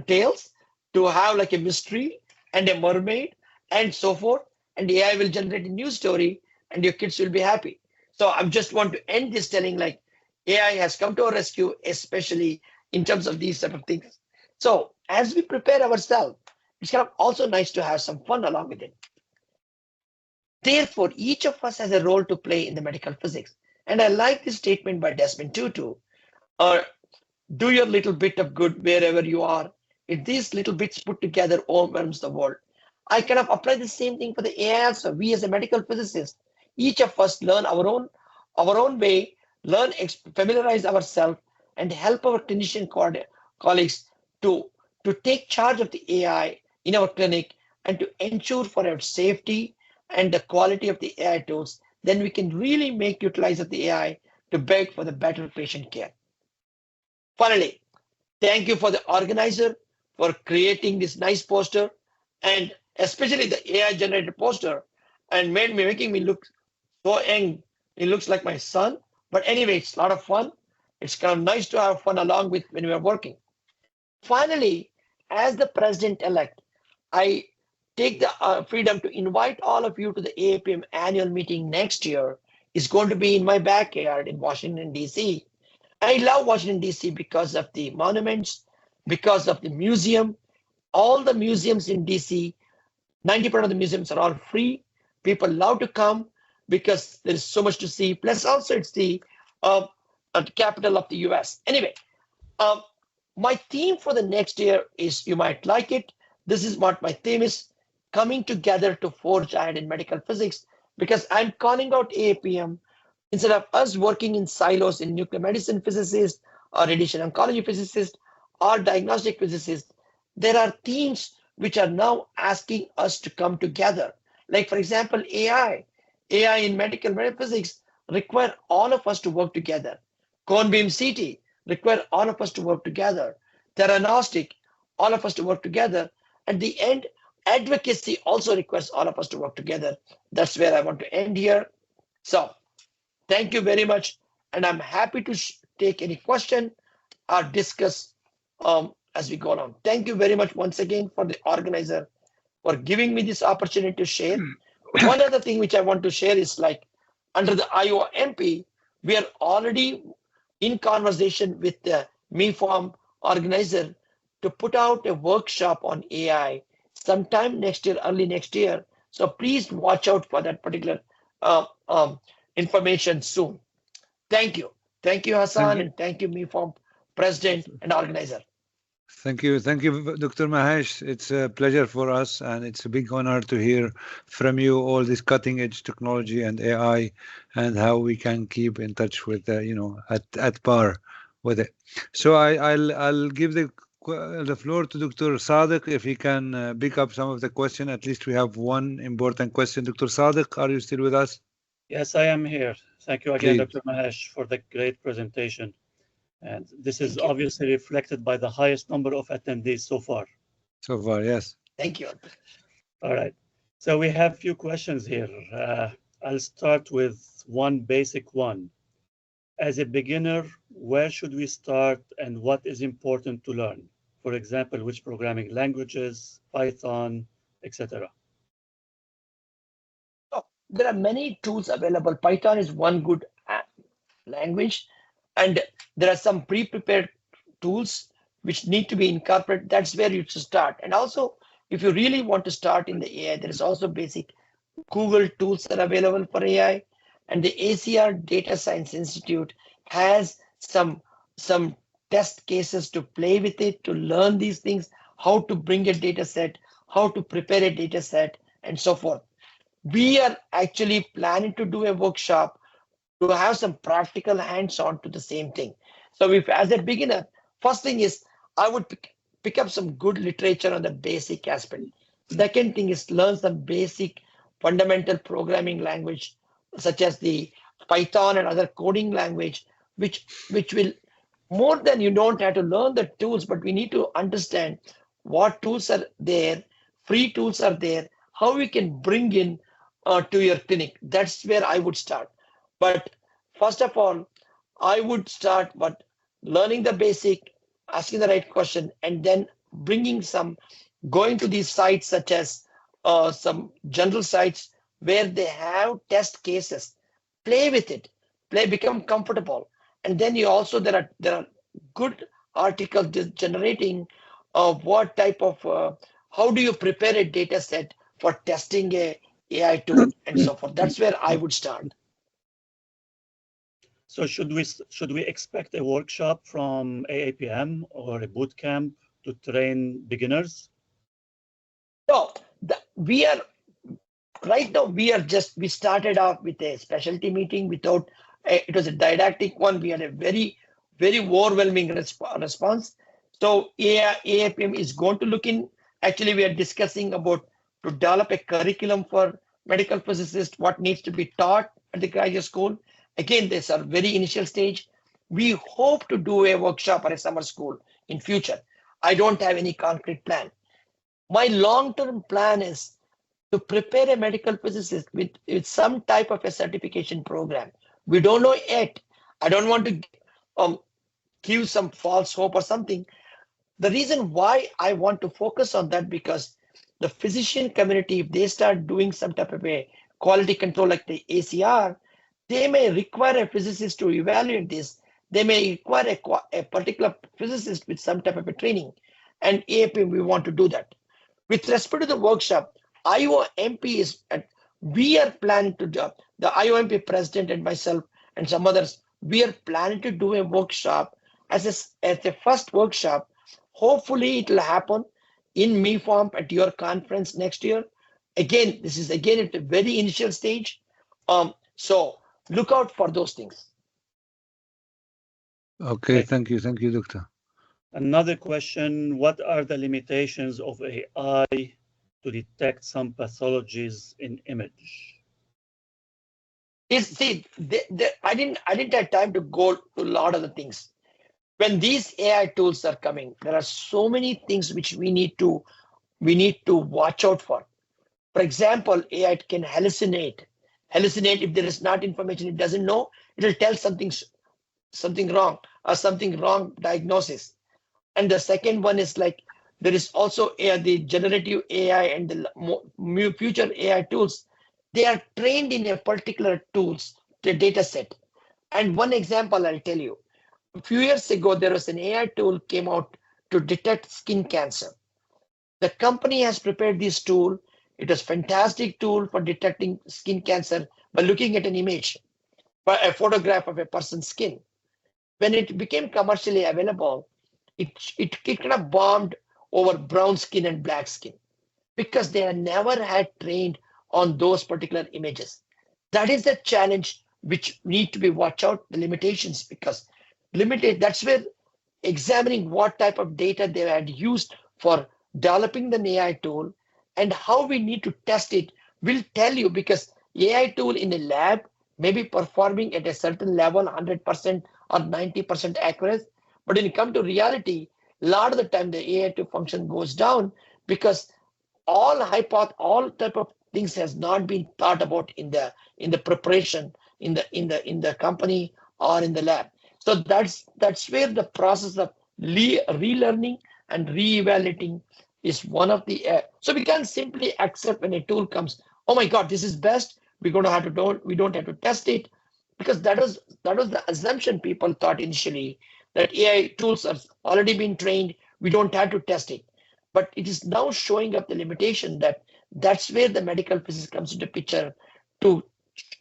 S3: tales, to have like a mystery and a mermaid and so forth, and the AI will generate a new story and your kids will be happy. So I just want to end this telling like AI has come to our rescue, especially in terms of these type of things. So as we prepare ourselves, it's kind of also nice to have some fun along with it. Therefore, each of us has a role to play in the medical physics. And I like this statement by Desmond Tutu, do your little bit of good wherever you are. If these little bits put together overwhelms the world. I kind of apply the same thing for the AI also. We as a medical physicist, each of us learn our own way, familiarize ourselves, and help our clinician colleagues to take charge of the AI in our clinic and to ensure for our safety and the quality of the AI tools. Then we can really make utilize of the AI to beg for the better patient care. Finally, thank you for the organizer for creating this nice poster, and especially the AI generated poster, and making me look so young. It looks like my son. But anyway, it's a lot of fun. It's kind of nice to have fun along with when we are working. Finally, as the president-elect, I take the freedom to invite all of you to the FAAPM annual meeting next year. It's going to be in my backyard in Washington, D.C. I love Washington, D.C. because of the monuments, because of the museum. All the museums in D.C., 90% of the museums are all free. People love to come because there's so much to see. Plus, also it's the capital of the U.S. Anyway, my theme for the next year is, you might like it. This is what my theme is: coming together to forge ahead in medical physics, because I'm calling out FAAPM. Instead of us working in silos in nuclear medicine physicists or radiation oncology physicists or diagnostic physicists, there are themes which are now asking us to come together. Like, for example, AI in medical physics require all of us to work together. Cone beam CT require all of us to work together. Theranostic, all of us to work together. At the end, advocacy also requires all of us to work together. That's where I want to end here. So thank you very much. And I'm happy to take any question or discuss as we go along. Thank you very much once again for the organizer for giving me this opportunity to share. One other thing which I want to share is, like, under the FIOMP, we are already in conversation with the MEFOMP organizer to put out a workshop on AI sometime next year, early next year. So please watch out for that particular information soon. Thank you. Thank you, Hassan, and thank you, MEFOMP president and organizer.
S1: Thank you, Dr. Mahesh. It's a pleasure for us, and it's a big honor to hear from you all this cutting-edge technology and AI, and how we can keep in touch with, at par with it. So I'll give the floor to Dr. Sadiq if he can pick up some of the question. At least we have one important question. Dr. Sadiq, are you still with us?
S2: Yes, I am here. Thank you again,
S1: Please.
S2: Dr. Mahesh, for the great presentation. And this is obviously reflected by the highest number of attendees so far.
S1: So far, yes.
S3: Thank you.
S2: All right. So we have a few questions here. I'll start with one basic one. As a beginner, where should we start and what is important to learn? For example, which programming languages, Python, etc.
S3: There are many tools available. Python is one good language, and there are some pre-prepared tools which need to be incorporated. That's where you should start. And also, if you really want to start in the AI, there is also basic Google tools that are available for AI. And the ACR Data Science Institute has some test cases to play with it, to learn these things, how to bring a data set, how to prepare a data set, and so forth. We are actually planning to do a workshop to have some practical hands-on to the same thing. So if, as a beginner, first thing is I would pick up some good literature on the basic aspect. Second thing is learn some basic fundamental programming language, such as the Python and other coding language, which will, more than you don't have to learn the tools, but we need to understand what tools are there, free tools are there, how we can bring in to your clinic. That's where I would start. But first of all, I would start but learning the basic, asking the right question, and then going to these sites such as some general sites where they have test cases. play with it, become comfortable. And then you also, there are good articles generating what type of, how do you prepare a data set for testing a AI tool and so forth. That's where I would start.
S2: So should we expect a workshop from AAPM or a boot camp to train beginners?
S3: No, we are right now. We started off with a specialty meeting without. It was a didactic one. We had a very overwhelming response. So AAPM is going to look in. Actually, we are discussing about to develop a curriculum for medical physicists, what needs to be taught at the graduate school. Again, this is a very initial stage. We hope to do a workshop or a summer school in future. I don't have any concrete plan. My long-term plan is to prepare a medical physicist with some type of a certification program. We don't know yet. I don't want to give some false hope or something. The reason why I want to focus on that, because the physician community, if they start doing some type of a quality control like the ACR, they may require a physicist to evaluate this. They may require a particular physicist with some type of a training. And AAPM, we want to do that. With respect to the workshop, IOMP is, we are planning to do, the IOMP president and myself and some others, we are planning to do a workshop as a first workshop. Hopefully it will happen in MEFOMP at your conference next year. Again, this is at a very initial stage. So look out for those things.
S1: Okay, thank you, doctor.
S2: Another question, what are the limitations of AI to detect some pathologies in image?
S3: I didn't have time to go to a lot of the things. When these AI tools are coming, there are so many things which we need to watch out for. For example, AI can hallucinate. If there is not information it doesn't know, it will tell something wrong or something wrong diagnosis. And the second one is like, there is also the generative AI and the future AI tools. They are trained in a particular tools, the data set. And one example I'll tell you. A few years ago, there was an AI tool came out to detect skin cancer. The company has prepared this tool. It was a fantastic tool for detecting skin cancer by looking at an image, by a photograph of a person's skin. When it became commercially available, it kind of bombed over brown skin and black skin because they had never had trained on those particular images. That is the challenge which need to be watch out, the limitations, because that's where examining what type of data they had used for developing the AI tool and how we need to test it will tell you, because AI tool in a lab may be performing at a certain level, 100% or 90% accurate. But when you come to reality, a lot of the time the AI tool function goes down because all type of things has not been thought about in the preparation in the company or in the lab. So that's where the process of relearning and re-evaluating is one of the. So we can't simply accept when a tool comes. Oh my God, this is best. We don't have to test it, because that was the assumption people thought initially, that AI tools have already been trained. We don't have to test it, but it is now showing up the limitation that's where the medical physics comes into picture, to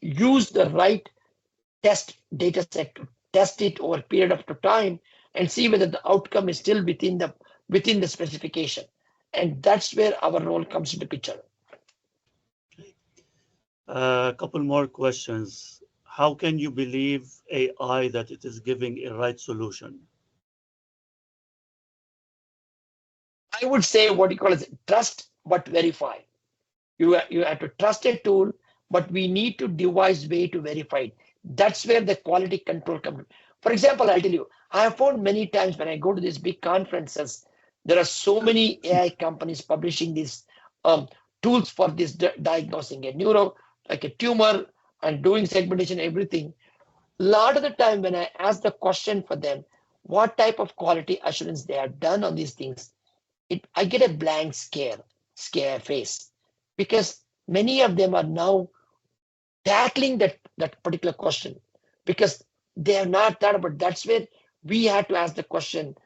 S3: use the right test data set to test it over a period of time and see whether the outcome is still within the specification. And that's where our role comes into picture.
S2: A couple more questions. How can you believe AI that it is giving a right solution?
S3: I would say what you call is trust but verify. You have to trust a tool, but we need to devise way to verify it. That's where the quality control comes in. For example, I'll tell you, I have found many times when I go to these big conferences, there are so many AI companies publishing these tools for this diagnosing a like a tumor and doing segmentation, everything. A lot of the time when I ask the question for them, what type of quality assurance they have done on these things, I get a blank scare face, because many of them are now tackling that particular question, because they are not that, but that's where we had to ask the question.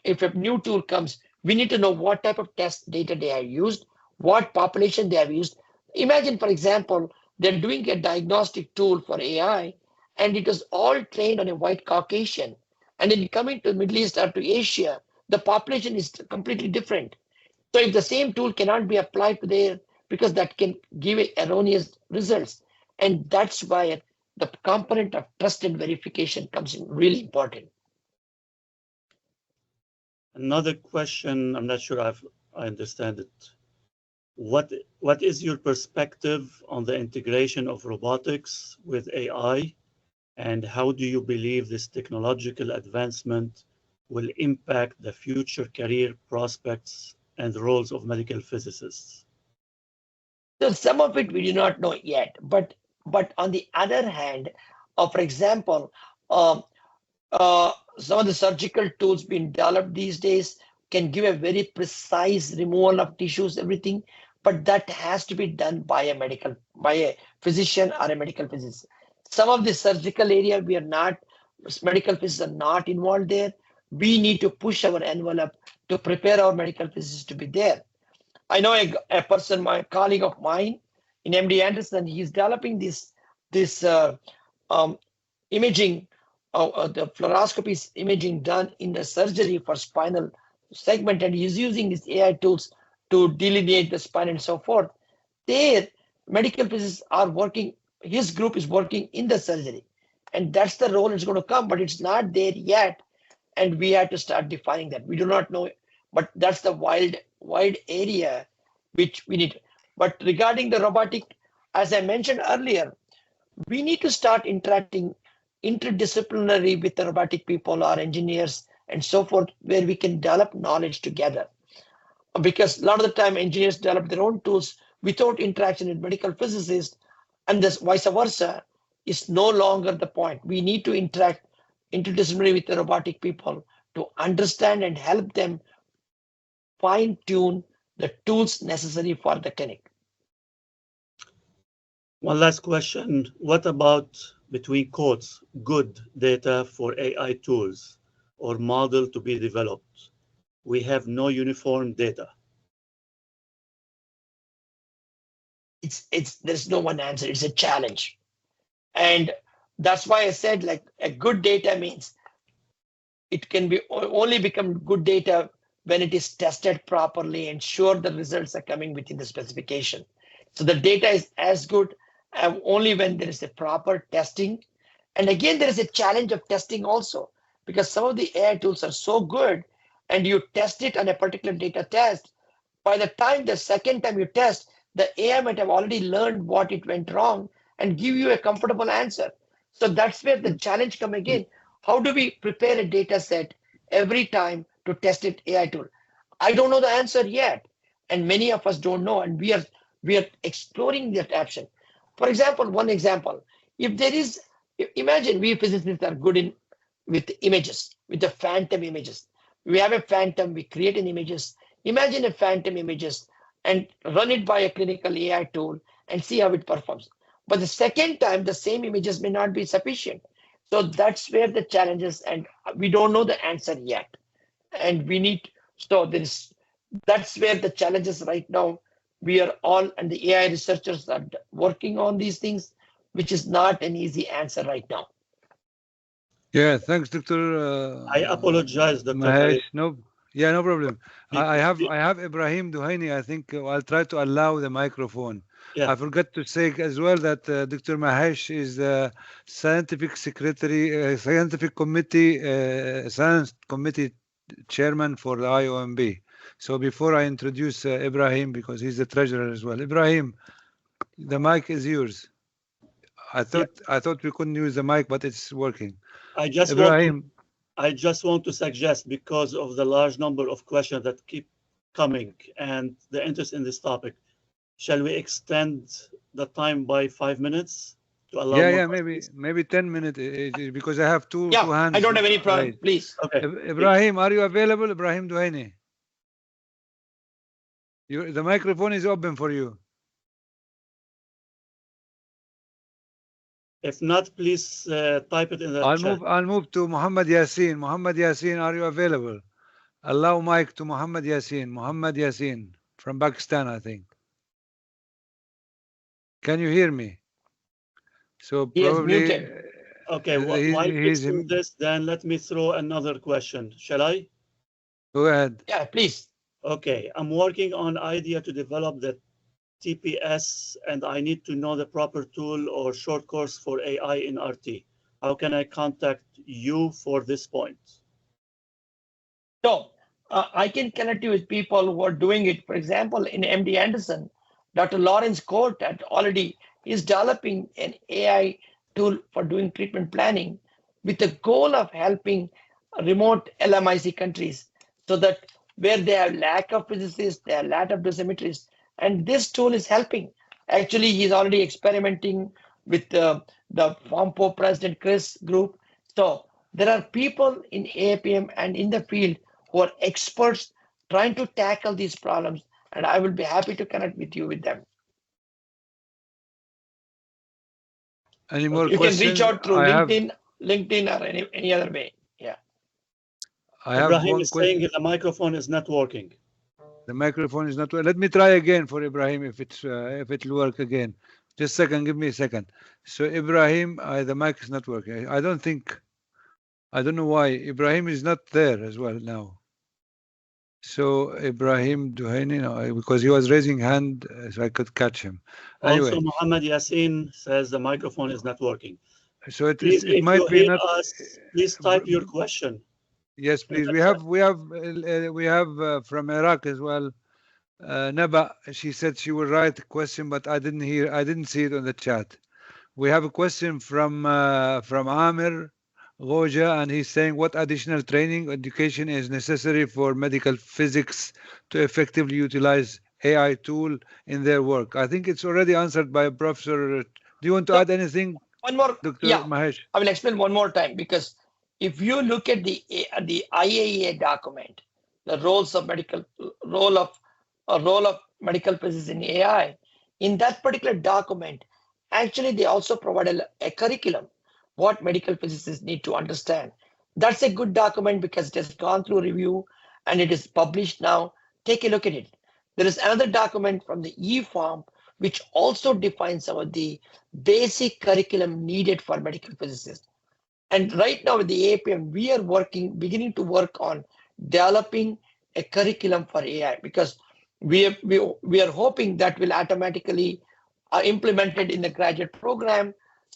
S3: If a new tool comes, we need to know what type of test data they have used, what population they have used. Imagine, for example, they're doing a diagnostic tool for AI, and it was all trained on a white Caucasian. And then coming to Middle East or to Asia, the population is completely different. So if the same tool cannot be applied to there, because that can give erroneous results. And that's why the component of trust and verification comes in really important.
S2: Another question, I'm not sure I understand it. What is your perspective on the integration of robotics with AI, and how do you believe this technological advancement will impact the future career prospects and roles of medical physicists?
S3: So some of it we do not know yet, but on the other hand, for example, some of the surgical tools being developed these days can give a very precise removal of tissues, everything, but that has to be done by a physician or a medical physicist. Some of the surgical area we are not, medical physicists are not involved there. We need to push our envelope to prepare our medical physicists to be there. I know a person, my colleague of mine in MD Anderson, he's developing this imaging, the fluoroscopy imaging done in the surgery for spinal segment, and he's using these AI tools to delineate the spine and so forth. There, medical physicists are working, his group is working in the surgery, and that's the role it's going to come, but it's not there yet, and we have to start defining that. We do not know, but that's the wide area which we need. But regarding the robotic, as I mentioned earlier, we need to start interacting interdisciplinary with the robotic people or engineers and so forth, where we can develop knowledge together. Because a lot of the time engineers develop their own tools without interaction with medical physicists, and this vice versa is no longer the point. We need to interact interdisciplinary with the robotic people to understand and help them fine-tune the tools necessary for the clinic.
S2: One last question. What about, between quotes, good data for AI tools or model to be developed? We have no uniform data.
S3: There's no one answer. It's a challenge. And that's why I said, like, a good data means it can be only become good data when it is tested properly and sure the results are coming within the specification. So the data is as good only when there is a proper testing. And again, there is a challenge of testing also, because some of the AI tools are so good and you test it on a particular data test. By the time the second time you test, the AI might have already learned what it went wrong and give you a comfortable answer. So that's where the challenge comes again. How do we prepare a data set every time to test it AI tool? I don't know the answer yet, and many of us don't know, and we are exploring that option. For example, one example, if there is, imagine we physicists are good with images, with the phantom images. We have a phantom, we create an images. Imagine a phantom images and run it by a clinical AI tool and see how it performs. But the second time, the same images may not be sufficient. So that's where the challenge is, and we don't know the answer yet. And we need, so that's where the challenge is right now. We are all, and the AI researchers are working on these things, which is not an easy answer right now.
S1: Yeah, thanks, Dr.
S2: I apologize, Dr.
S1: Mahesh. No problem. I have Ibrahim Duhaini. I think I'll try to allow the microphone. Yeah. I forgot to say as well that Dr. Mahesh is the scientific secretary, scientific committee, science committee chairman for the FIOMP. So before I introduce Ibrahim, because he's the treasurer as well, Ibrahim, the mic is yours. I thought we couldn't use the mic, but it's working.
S2: I just want to suggest, because of the large number of questions that keep coming and the interest in this topic, shall we extend the time by 5 minutes to allow?
S1: Yeah, maybe 10 minutes, because I have two hands.
S3: I don't have any problem. Right. Please.
S1: Okay. Ibrahim, are you available? Ibrahim Duhaini. The microphone is open for you.
S2: If not, please type it in the chat.
S1: I'll move to Muhammad Yassin. Muhammad Yassin, are you available? Allow mic to Muhammad Yassin. Muhammad Yassin from Pakistan, I think. Can you hear me? So
S3: He is
S1: probably
S3: muted.
S2: Okay, while fixing this, then let me throw another question. Shall I?
S1: Go ahead.
S3: Yeah, please.
S2: Okay, I'm working on idea to develop the TPS, and I need to know the proper tool or short course for AI in RT. How can I contact you for this point?
S3: So I can connect you with people who are doing it. For example, in MD Anderson, Dr. Lawrence Court is developing an AI tool for doing treatment planning with the goal of helping remote LMIC countries, so that where they have lack of physicists, they have lack of dosimetrists, and this tool is helping. Actually, he's already experimenting with the FAAPM President Chris group. So there are people in FAAPM and in the field who are experts trying to tackle these problems, and I will be happy to connect with you with them.
S1: Any more
S3: you
S1: questions?
S3: You can reach out through LinkedIn or any other way. Yeah.
S1: I have
S2: Ibrahim
S1: one
S2: is
S1: question.
S2: saying the microphone is not working.
S1: The microphone is not working. Let me try again for Ibrahim if it'll work again. Just a second. Give me a second. So Ibrahim, the mic is not working. I don't know why. Ibrahim is not there as well now. So Ibrahim Duhaini, no, because he was raising hand, so I could catch him. Anyway.
S2: Also, Muhammad Yassin says the microphone is not working.
S1: So it
S2: Please,
S1: might be not.
S2: Please type your question.
S1: Yes, please. We have from Iraq as well. Naba, she said she will write a question, but I didn't see it on the chat. We have a question from Amir Goja, and he's saying, what additional training education is necessary for medical physics to effectively utilize AI tool in their work? I think it's already answered by Professor. Do you want to add anything?
S3: One more,
S1: Dr. Mahesh?
S3: I will explain one more time, because if you look at the IAEA document, the role of medical physics in AI, in that particular document, actually they also provide a curriculum what medical physicists need to understand. That's a good document because it has gone through review and it is published now. Take a look at it. There is another document from the MEFOMP which also defines some of the basic curriculum needed for medical physicists. And right now with the FAAPM, we are beginning to work on developing a curriculum for AI, because we are hoping that will automatically implemented in the graduate program,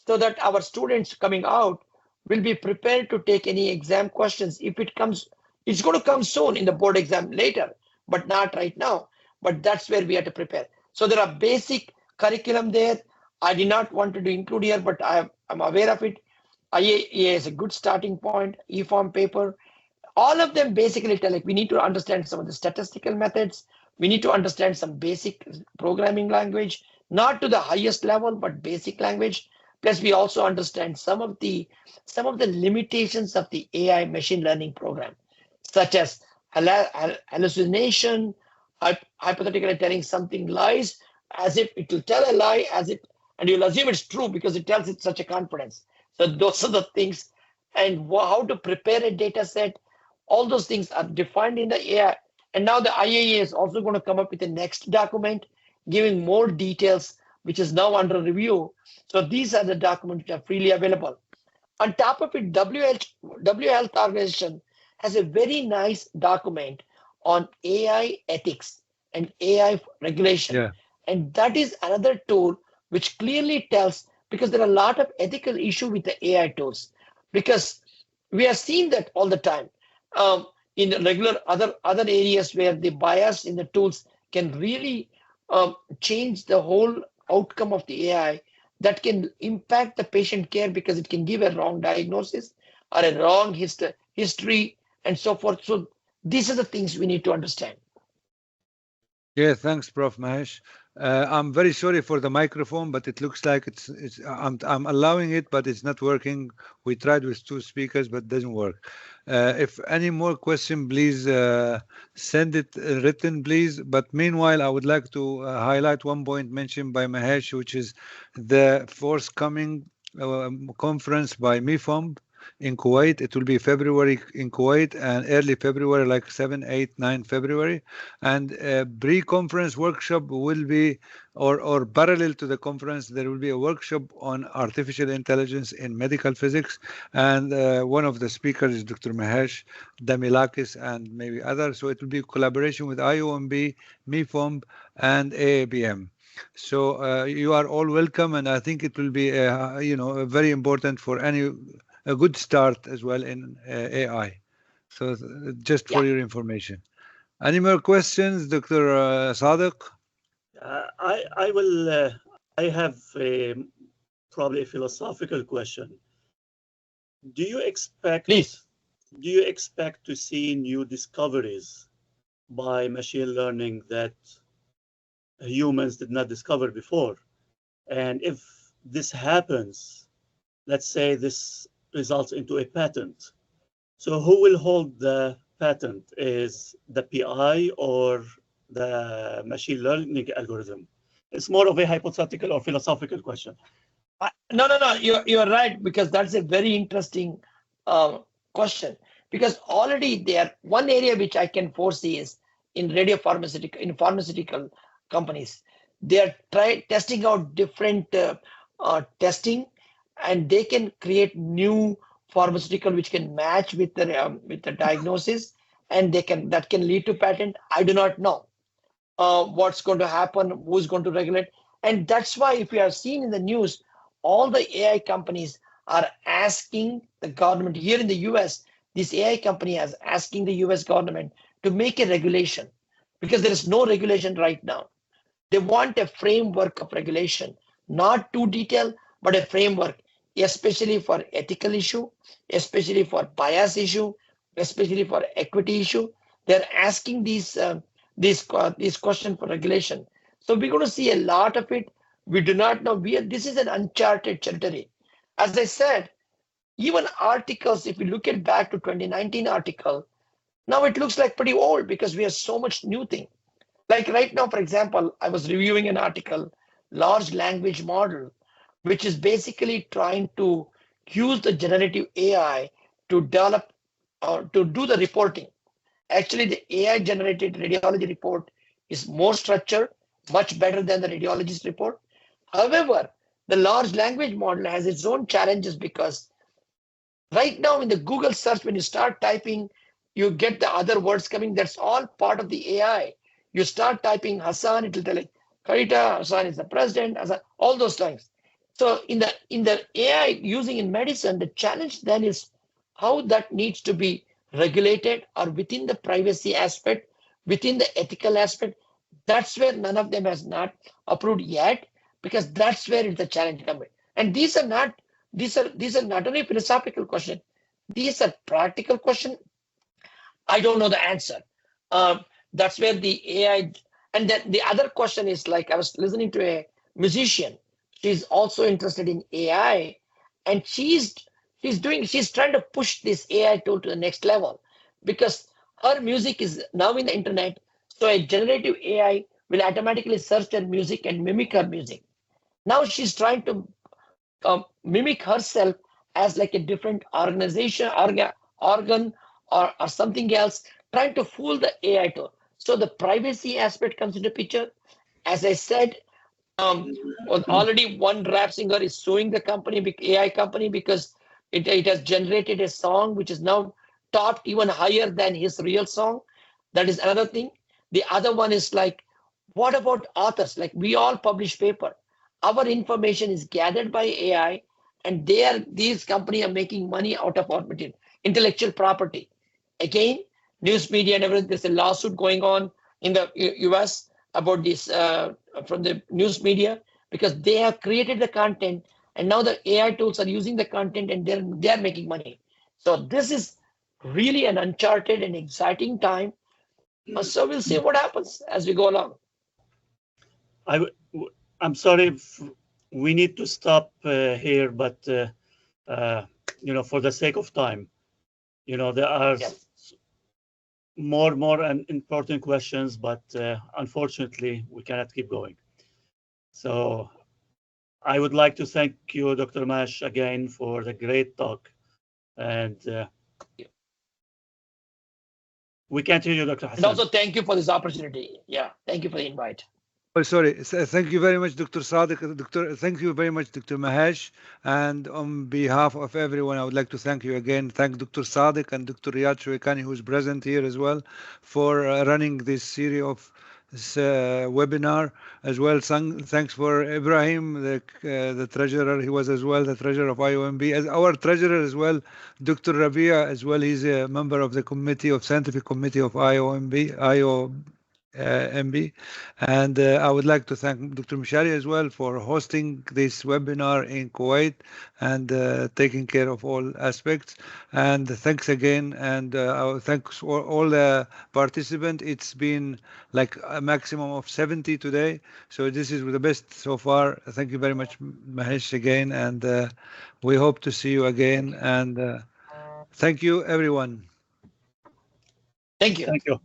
S3: so that our students coming out will be prepared to take any exam questions. If it comes, it's going to come soon in the board exam later, but not right now. But that's where we have to prepare. So there are basic curriculum there. I did not want to include here, but I'm aware of it. IAEA is a good starting point. MEFOMP paper. All of them basically tell we need to understand some of the statistical methods. We need to understand some basic programming language, not to the highest level, but basic language. Plus, we also understand some of the limitations of the AI machine learning program, such as hallucination, hypothetically telling something lies, as if it will tell a lie, and you'll assume it's true because it tells it such a confidence. So those are the things, and how to prepare a data set. All those things are defined in the AI. And now the IAEA is also going to come up with the next document, giving more details, which is now under review. So these are the documents which are freely available. On top of it, WHO Health Organization has a very nice document on AI ethics and AI regulation.
S1: Yeah.
S3: And that is another tool which clearly tells, because there are a lot of ethical issues with the AI tools, because we are seeing that all the time in the regular other areas where the bias in the tools can really change the whole outcome of the AI, that can impact the patient care because it can give a wrong diagnosis or a wrong history and so forth. So these are the things we need to understand.
S1: Yeah, thanks, Prof. Mahesh. I'm very sorry for the microphone, but it looks like I'm allowing it, but it's not working. We tried with 2 speakers, but it doesn't work. If any more question, please send it written, please. But meanwhile, I would like to highlight one point mentioned by Mahesh, which is the forthcoming conference by MEFOMP in Kuwait. It will be February in Kuwait and early February, like 7, 8, 9 February. And pre-conference workshop will be, or parallel to the conference, there will be a workshop on artificial intelligence in medical physics. And one of the speakers is Dr. Mahesh, Damilakis, and maybe others. So it will be collaboration with IOMB, MEFOMP, and AAPM. So you are all welcome, and I think it will be, very important for a good start as well in AI. So just for your information. Any more questions, Dr. Sadiq?
S2: I will. I have probably a philosophical question. Do you expect?
S3: Please.
S2: Do you expect to see new discoveries by machine learning that humans did not discover before? And if this happens, let's say this results into a patent. So who will hold the patent? Is the PI or the machine learning algorithm? It's more of a hypothetical or philosophical question.
S3: No. You're right, because that's a very interesting question. Because already there, one area which I can foresee is in pharmaceutical companies. They are testing out different testing, and they can create new pharmaceutical which can match with the diagnosis, and that can lead to patent. I do not know what's going to happen, who's going to regulate, and that's why if you have seen in the news, all the AI companies are asking the government here in the US. This AI company is asking the US government to make a regulation, because there is no regulation right now. They want a framework of regulation, not too detailed, but a framework, especially for ethical issue, especially for bias issue, especially for equity issue. They're asking these questions for regulation. So we're going to see a lot of it. We do not know. This is an uncharted territory. As I said, even articles, if you look at back to 2019 article, now it looks like pretty old because we have so much new thing. Like right now, for example, I was reviewing an article, large language model, which is basically trying to use the generative AI to develop or to do the reporting. Actually, the AI generated radiology report is more structured, much better than the radiologist report. However, the large language model has its own challenges, because right now in the Google search, when you start typing, you get the other words coming. That's all part of the AI. You start typing Hassan, it will tell you, Karita, Hassan is the president, Hassan, all those things. So in the AI using in medicine, the challenge then is how that needs to be regulated, or within the privacy aspect, within the ethical aspect. That's where none of them has not approved yet, because that's where it's the challenge coming. And these are not only philosophical questions, these are practical questions. I don't know the answer. That's where the AI, and then the other question is, like I was listening to a musician. She's also interested in AI, and she's trying to push this AI tool to the next level, because her music is now in the internet. So a generative AI will automatically search her music and mimic her music. Now she's trying to mimic herself as like a different organization, organ, or something else, trying to fool the AI tool. So the privacy aspect comes into picture. As I said, already one rap singer is suing the company, AI company, because it has generated a song which is now topped even higher than his real song. That is another thing. The other one is like, what about authors? Like, we all publish paper. Our information is gathered by AI, and these companies are making money out of our material, intellectual property. Again, news media and everything. There's a lawsuit going on in the US about this from the news media, because they have created the content, and now the AI tools are using the content, and they're making money. So this is really an uncharted and exciting time. So we'll see what happens as we go along.
S2: I'm sorry, we need to stop here, but for the sake of time, there are more important questions, but unfortunately we cannot keep going. So I would like to thank you, Dr. Mahesh, again for the great talk. And we can't hear you, Dr. Hassan.
S3: And also thank you for this opportunity. Yeah, thank you for the invite.
S1: Oh, sorry. Thank you very much, Dr. Sadiq. Thank you very much, Dr. Mahesh. And on behalf of everyone, I would like to thank you again. Thank Dr. Sadiq and Dr. Riyad Shouikani, who is present here as well, for running this series of this webinar as well. Thanks for Ibrahim, the treasurer. He was as well the treasurer of FIOMP. As our treasurer as well, Dr. Rabia as well. He's a member of the committee of scientific committee of FIOMP. MB. And I would like to thank Dr. Mishari as well for hosting this webinar in Kuwait and taking care of all aspects. And thanks again. And thanks all the participants. It's been like a maximum of 70 today. So this is the best so far. Thank you very much, Mahesh, again. And we hope to see you again. And thank you, everyone.
S3: Thank you.
S2: Thank you.